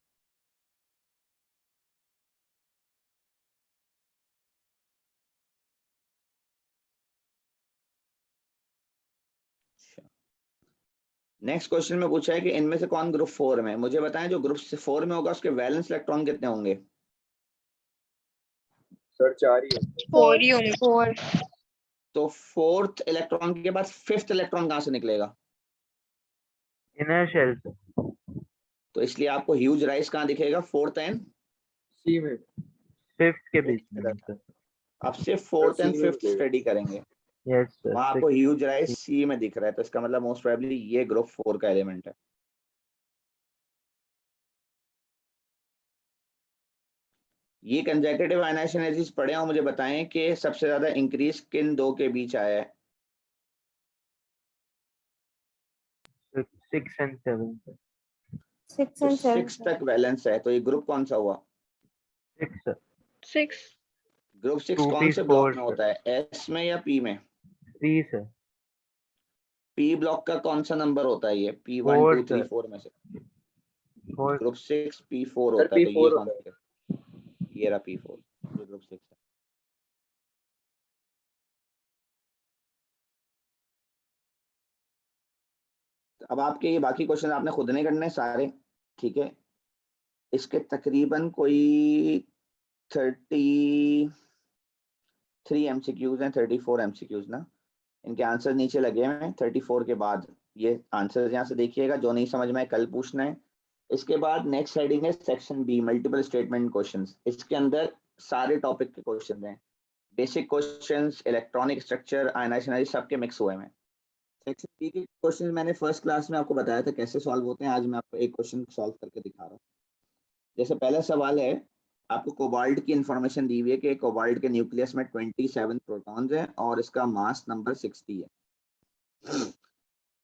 Next question में पूछा है कि इनमें से कौन ग्रुप 4 में है। मुझे बताएं जो ग्रुप 4 में होगा उसके वैलेंस इलेक्ट्रॉन कितने होंगे? सर 4 ही होंगे। 4 ही होंगे, 4। तो फोर्थ इलेक्ट्रॉन के बाद फिफ्थ इलेक्ट्रॉन कहां से निकलेगा? Inner shell sir. तो इसलिए आपको ह्यूज राइज कहां दिखेगा? फोर्थ एंड सी में। 5th के बीच में सर। अब से फोर्थ सी एंड में फिफ्थ मिलेगा। स्टडी करेंगे, यस सर। वहां आपको ह्यूज राइज सी में दिख रहा है, तो इसका मतलब मोस्ट प्रोबेबली ये ग्रुप 4 का एलिमेंट है। ये कंसेक्यूटिव आयनाइजेशन एनर्जीज पढ़े हो, मुझे बताएं कि सबसे ज्यादा इंक्रीज किन दो के बीच आया है? 6 and 7 सर। 6 तो and 7 6 तक बैलेंस है, तो ये ग्रुप कौन सा हुआ? 6 सर। 6। ग्रुप 6 2p कौन से ब्लॉक 4 में सर। होता है, एस में या पी में? 3 सर। पी ब्लॉक का कौन सा नंबर होता है? ये P1 4 2 3 सर, 4 में से 4 ग्रुप 6 P4 सर होता है, तो ये P4 कौन होता है। सा? ये रहा P4, ये ग्रुप 6 है। अब आपके ये बाकी क्वेश्चन आपने खुद नहीं करने सारे, ठीक है? इसके तकरीबन कोई 33 MCQs हैं, 34 MCQs ना। इनके आंसर नीचे लगे हुए हैं 34 के बाद। ये आंसर यहाँ से देखिएगा, जो नहीं समझ में आए कल पूछना है। इसके बाद नेक्स्ट हेडिंग है section B, multiple statement questions. इसके अंदर सारे टॉपिक के क्वेश्चन हैं, basic questions, electronic structure, ionization energy, सबके मिक्स हुए हैं। सेक्शन बी के क्वेश्चन मैंने फर्स्ट क्लास में आपको बताया था कैसे सॉल्व होते हैं। आज मैं आपको एक क्वेश्चन सॉल्व करके दिखा रहा हूँ। जैसे पहला सवाल है, आपको कोबाल्ट की इंफॉर्मेशन दी हुई है कि कोबाल्ट के न्यूक्लियस में 27 प्रोटॉन्स हैं और इसका मास नंबर 60 है।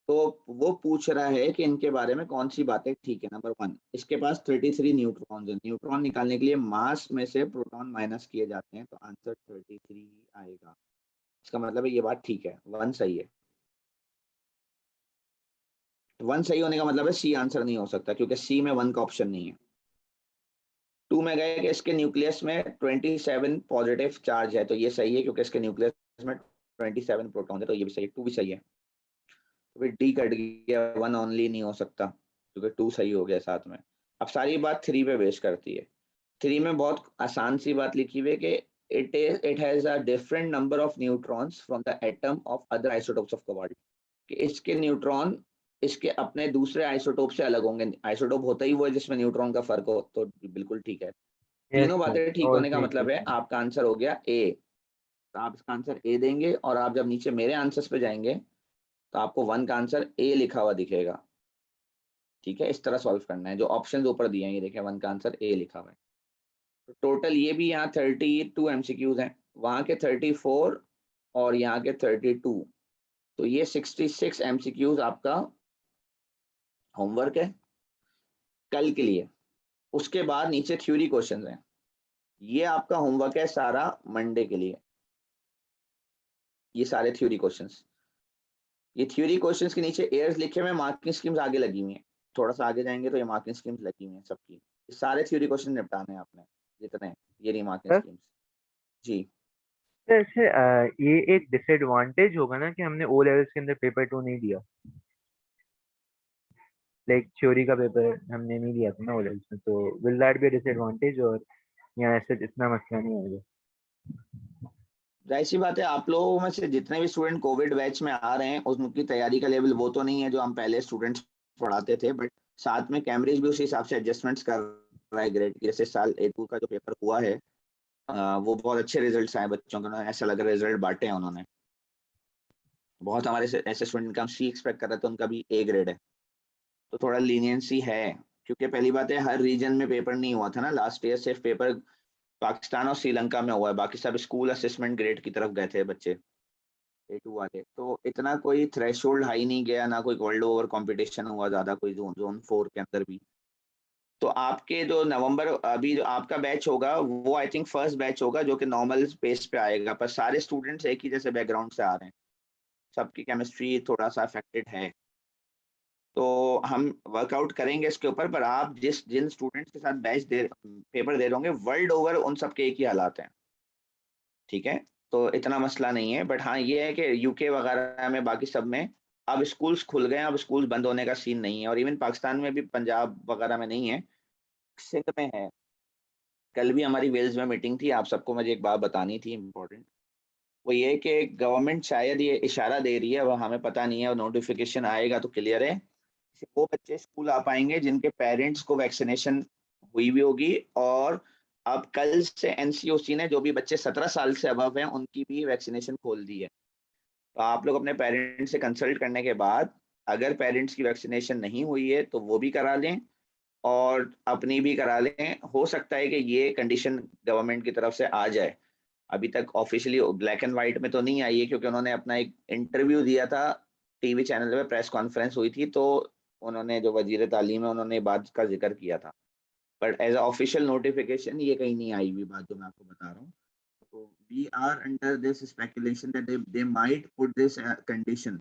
तो वो पूछ रहा है कि इनके बारे में कौन सी बातें ठीक है। नंबर 1, इसके पास 33 न्यूट्रॉन्स हैं। न्यूट्रॉन निकालने के लिए मास में से प्रोटॉन माइनस किए जाते हैं, तो आंसर 33 आएगा। इसका मतलब है ये बात ठीक है, 1 सही है। 1 सही होने का मतलब है सी आंसर नहीं हो सकता, क्योंकि सी में 1 का ऑप्शन नहीं है। 2 में गए कि इसके न्यूक्लियस में 27 पॉजिटिव चार्ज है, तो ये सही है क्योंकि इसके न्यूक्लियस में 27 प्रोटॉन है, तो ये भी सही है। 2 भी सही है। तो फिर डी कट गया, 1 ओनली नहीं हो सकता क्योंकि 2 सही हो गया साथ में। अब सारी बात 3 पे बेस करती है। 3 में बहुत आसान सी बात लिखी हुई है कि it has a different number of neutrons from the atom of other isotopes of cobalt. कि इसके न्यूट्रॉन इसके अपने दूसरे आइसोटोप से अलग होंगे। आइसोटोप होता ही वो है जिसमें न्यूट्रॉन का फर्क हो, तो बिल्कुल ठीक है। यस तीनों सर, बातें ठीक ऑल होने का 3 मतलब है इक्वेशन। आपका आंसर हो गया ए। तो आप इसका आंसर ए देंगे, और आप जब नीचे मेरे आंसर्स पे जाएंगे तो आपको 1 का आंसर ए लिखा हुआ दिखेगा। ठीक है, इस तरह सॉल्व करना है। जो ऑप्शन ऊपर दिए हैं ये देखें, 1 का आंसर ए लिखा हुआ है। तो टोटल ये भी यहाँ 32 MCQs हैं, वहाँ के 34 और यहाँ के 32, तो ये 66 MCQs आपका होमवर्क है कल के लिए। उसके बाद नीचे थ्योरी क्वेश्चंस हैं, ये आपका होमवर्क है सारा मंडे के लिए। ये सारे थ्योरी क्वेश्चंस, ये थ्योरी क्वेश्चंस के नीचे एयर्स लिखे हुए, मार्किंग स्कीम्स आगे लगी हुई हैं। थोड़ा सा आगे जाएंगे तो ये मार्किंग स्कीम्स लगी हुई हैं सबकी। ये सारे थ्योरी क्वेश्चन निपटाने हैं आपने, जितने हैं, ये रही मार्किंग सर स्कीम्स। जी ऐसे ये एक डिसएडवांटेज होगा ना कि हमने ओ लेवल्स के अंदर पेपर 2 नहीं दिया। लाइक थ्योरी का पेपर हमने नहीं दिया था ना ओ लेवल्स में, तो will that be a disadvantage, और यहाँ ऐसे इतना मसला नहीं होगा? जाहिर सी बात है, आप लोगों में से जितने भी स्टूडेंट कोविड बैच में आ रहे हैं उनकी तैयारी का लेवल वो तो नहीं है जो हम पहले स्टूडेंट्स पढ़ाते थे, बट साथ में कैम्ब्रिज भी उसी हिसाब से एडजस्टमेंट्स कर रहा है ग्रेड। जैसे साल A2 का जो पेपर हुआ है, वो बहुत अच्छे रिजल्ट्स आए बच्चों के, उन्होंने ऐसा लग रहा है रिजल्ट बांटे हैं उन्होंने। बहुत हमारे ऐसे स्टूडेंट का हम C एक्सपेक्ट कर रहे थे, उनका भी A ग्रेड है, तो थोड़ा लीनियंसी है। क्योंकि पहली बात है, हर रीजन में पेपर नहीं हुआ था ना लास्ट ईयर, सिर्फ पेपर पाकिस्तान और श्रीलंका में हुआ है, बाकी सब स्कूल असेसमेंट ग्रेड की तरफ गए थे बच्चे A2 वाले। तो इतना कोई थ्रेशोल्ड हाई नहीं गया, ना कोई वर्ल्ड ओवर कंपटीशन हुआ ज्यादा, कोई जोन 4 के अंदर भी। तो आपके जो नवंबर अभी जो आपका बैच होगा वो आई थिंक फर्स्ट बैच होगा जो कि नॉर्मल पेस पे आएगा, पर सारे स्टूडेंट्स एक ही जैसे बैकग्राउंड से आ रहे हैं, सबकी केमिस्ट्री थोड़ा सा अफेक्टेड है। तो हम वर्कआउट करेंगे इसके ऊपर, पर आप जिन स्टूडेंट्स के साथ बैच दे पेपर दे रहे होंगे वर्ल्ड ओवर उन सबके एक ही हालात हैं। ठीक है, तो इतना मसला नहीं है। बट हाँ ये है कि यूके वगैरह में, बाकी सब में अब स्कूल्स खुल गए हैं, अब स्कूल्स बंद होने का सीन नहीं है। और इवन पाकिस्तान में भी, पंजाब वगैरह में नहीं है, सिंध में है। कल भी हमारी वेल्स में मीटिंग थी, आप सबको मुझे एक बात बतानी थी इम्पोर्टेंट। वो ये कि गवर्नमेंट शायद ये इशारा दे रही है, वह हमें पता नहीं है, नोटिफिकेशन आएगा तो क्लियर है। वो बच्चे स्कूल आ पाएंगे जिनके पेरेंट्स को वैक्सीनेशन हुई भी होगी, और अब कल से एनसीओसी ने जो भी बच्चे 17 साल से अबव हैं उनकी भी वैक्सीनेशन खोल दी है। तो आप लोग अपने पेरेंट्स से कंसल्ट करने के बाद, अगर पेरेंट्स की वैक्सीनेशन नहीं हुई है तो वो भी करा लें और अपनी भी करा लें। हो सकता है कि ये कंडीशन गवर्नमेंट की तरफ से आ जाए। अभी तक ऑफिशियली ब्लैक एंड व्हाइट में तो नहीं आई है, क्योंकि उन्होंने अपना एक इंटरव्यू दिया था टीवी चैनल पे, प्रेस कॉन्फ्रेंस हुई थी, तो उन्होंने जो वजीर तालीम है उन्होंने बात का जिक्र किया था। But as a official notification ये कहीं नहीं आई हुई बात जो मैं आपको बता रहा हूँ। तो we are under this speculation that they might put this condition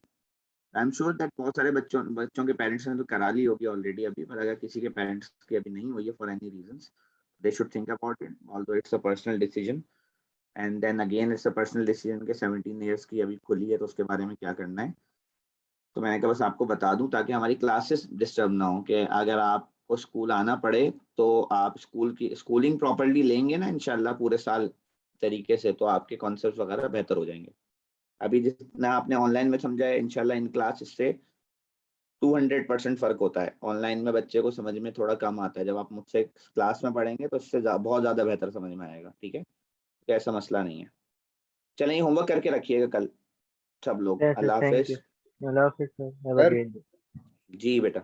I am sure that बहुत सारे बच्चों के पेरेंट्स ने तो करा ली होगी ऑलरेडी अभी, पर अगर किसी के पेरेंट्स की अभी नहीं हुई है for any reasons, they should think about it, although it's a personal decision and then again it's a personal decision के 17 इयर्स की अभी खुली है तो उसके बारे में क्या करना है। तो मैंने कहा बस आपको बता दूं ताकि हमारी क्लासेस डिस्टर्ब ना हो, कि अगर आपको स्कूल आना पड़े तो आप स्कूलिंग प्रॉपर्ली लेंगे ना इंशाल्लाह पूरे साल तरीके से, तो आपके कॉन्सेप्ट वगैरह बेहतर हो जाएंगे। अभी जितना आपने ऑनलाइन में समझा है इंशाल्लाह इन क्लास इससे 200% फर्क होता है। ऑनलाइन में बच्चे को समझ में थोड़ा कम आता है, जब आप मुझसे क्लास में पढ़ेंगे तो इससे बहुत ज्यादा बेहतर समझ में आएगा। ठीक है, तो ऐसा मसला नहीं है। चलें, ये होमवर्क करके रखिएगा कल सब लोग। Yes, sir. Allah Thank Hafiz. you. Allah Hafiz, sir. Have a Sir, great day. जी बेटा।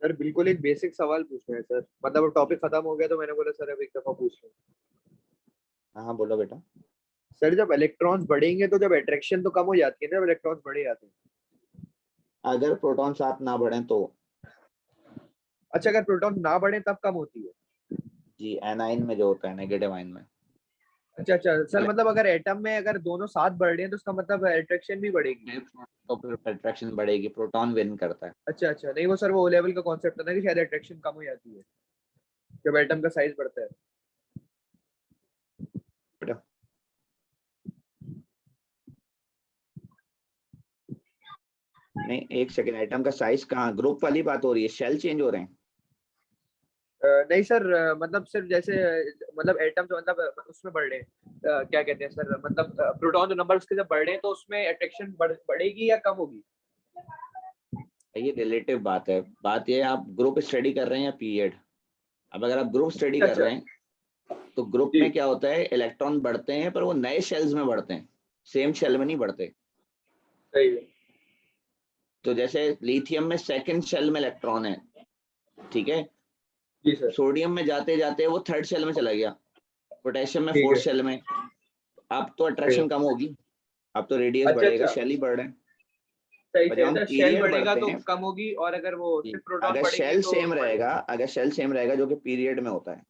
सर बिल्कुल एक बेसिक सवाल पूछना है सर, मतलब वो टॉपिक खत्म हो गया तो मैंने बोला सर अब एक दफा पूछ लूं। हाँ हाँ बोलो बेटा। सर जब इलेक्ट्रॉन्स बढ़ेंगे तो जब अट्रैक्शन तो कम हो जाती है ना, जब इलेक्ट्रॉन्स बढ़े जाते हैं। अगर प्रोटॉन साथ ना बढ़े तो अच्छा, अगर प्रोटॉन ना बढ़े तब कम होती है। जी, एनाइन में जो होता है, नेगेटिव आयन में। अच्छा अच्छा सर, मतलब अगर एटम में अगर दोनों साथ बढ़ रहे हैं तो उसका मतलब अट्रैक्शन भी बढ़ेगी। तो फिर अट्रैक्शन बढ़ेगी, प्रोटॉन विन करता है। अच्छा अच्छा, नहीं वो सर वो लेवल का कॉन्सेप्ट है ना कि शायद अट्रैक्शन कम हो जाती है जब एटम का साइज बढ़ता है। बेटा नहीं, एक सेकंड, एटम का साइज कहाँ, ग्रुप वाली बात हो रही है, शेल चेंज हो रहे हैं। नहीं सर, मतलब सिर्फ जैसे मतलब एटम जो मतलब उसमें बढ़ रहे हैं, क्या कहते हैं सर, मतलब प्रोटॉन जो नंबर उसके जब बढ़ रहे हैं तो उसमें अट्रैक्शन बढ़ेगी या कम होगी। ये रिलेटिव बात है। बात ये है, आप ग्रुप स्टडी कर रहे हैं या पीरियड। अब अगर आप ग्रुप स्टडी कर अच्छा रहे हैं तो ग्रुप जी में क्या होता है, इलेक्ट्रॉन बढ़ते हैं पर वो नए शेल्स में बढ़ते हैं, सेम शेल में नहीं बढ़ते। सही है। तो जैसे लिथियम में सेकंड शेल में इलेक्ट्रॉन है, ठीक है, जी सर। सोडियम में जाते जाते वो थर्ड शेल में चला गया, पोटेशियम में ठीक फोर्थ है। शेल में। अब तो सही है। अट्रैक्शन कम होगी, अब तो रेडियस अच्छा बढ़ेगा, अच्छा, शेल ही बढ़ रहे हैं। सही पर जब सही हम सर, शेल पीरियड बढ़ेगा बढ़ते तो हैं, कम होगी और अगर वो जी, सिर्फ प्रोटॉन अगर बढ़ेंगे शेल तो सेम बढ़ेगी। रहेगा, अगर शेल सेम रहेगा जो कि पीरियड में होता है,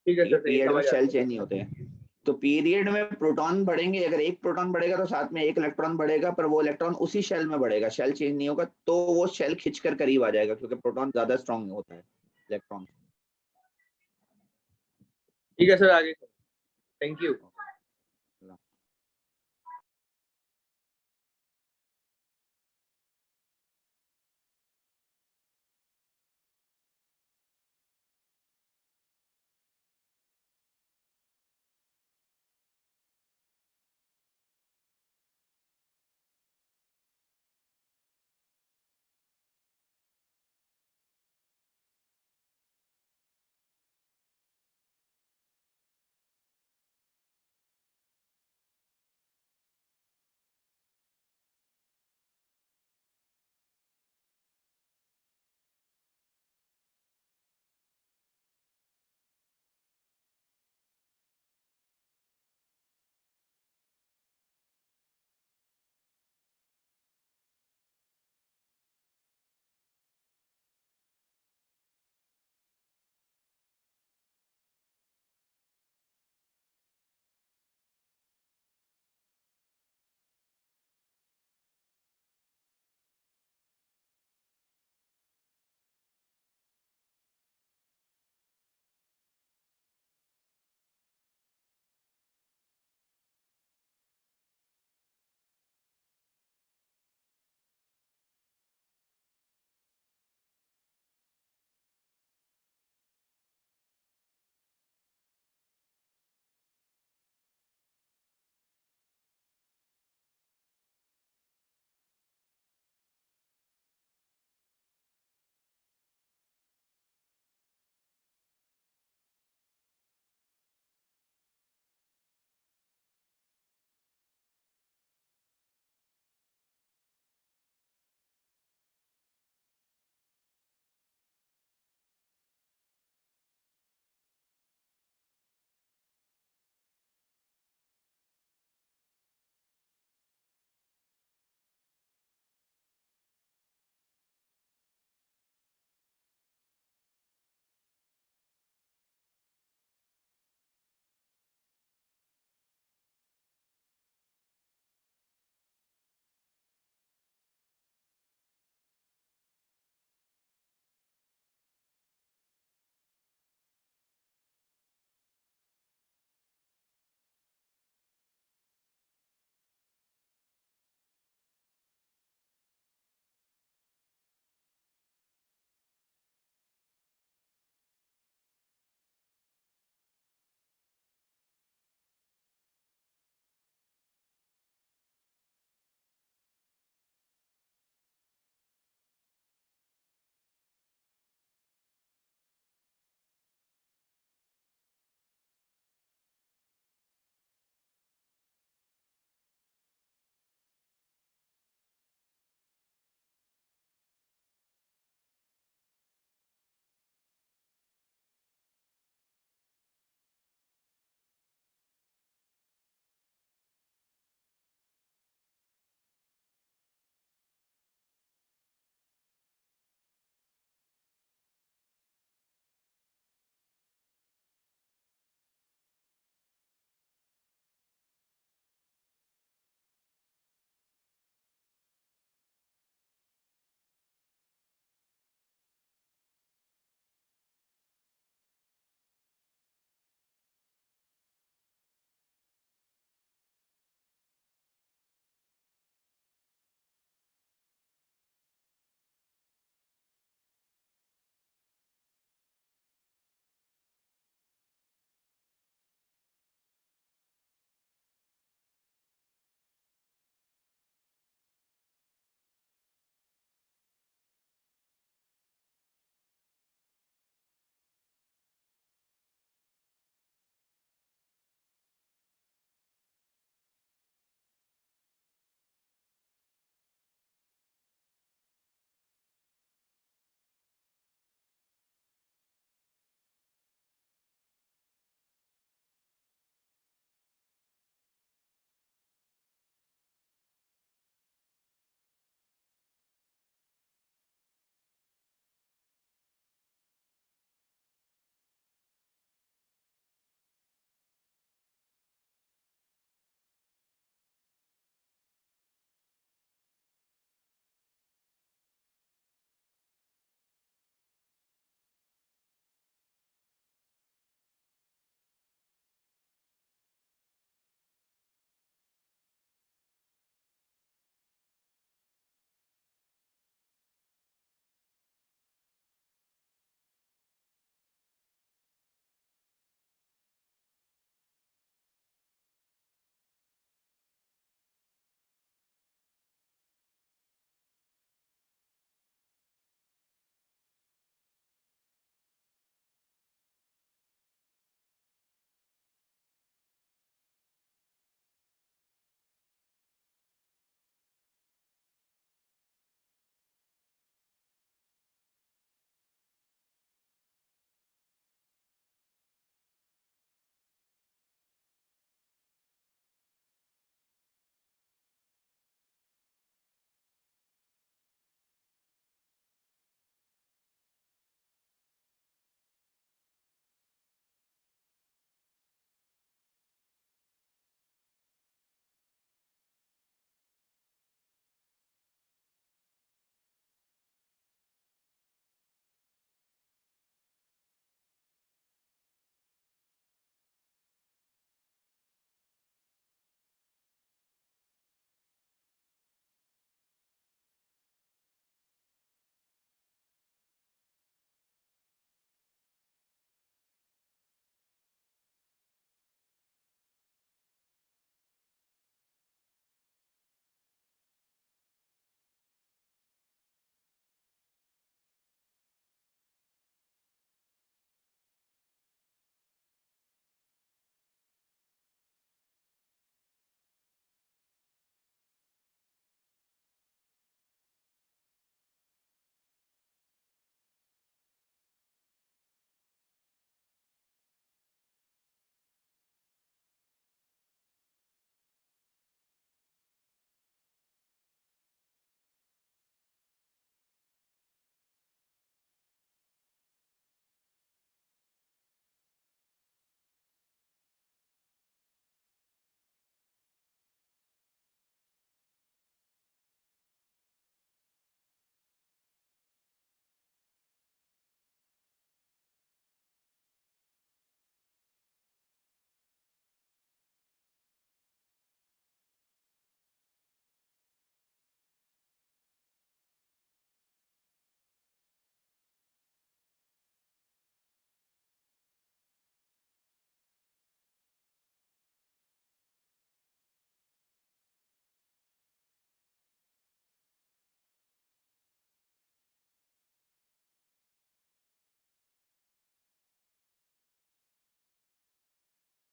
ठीक है ठीक है, सर, सही पीरियड में समझ आ शेल गया। चेंज नहीं होते हैं। तो पीरियड में प्रोटॉन बढ़ेंगे, अगर एक प्रोटॉन बढ़ेगा तो साथ में एक इलेक्ट्रॉन बढ़ेगा, पर वो इलेक्ट्रॉन उसी शेल में बढ़ेगा, शेल चेंज नहीं होगा, तो वो शेल खिंचकर करीब आ जाएगा क्योंकि प्रोटॉन ज्यादा स्ट्रांग होता है इलेक्ट्रॉन। ठीक है सर, आगे। Thank you.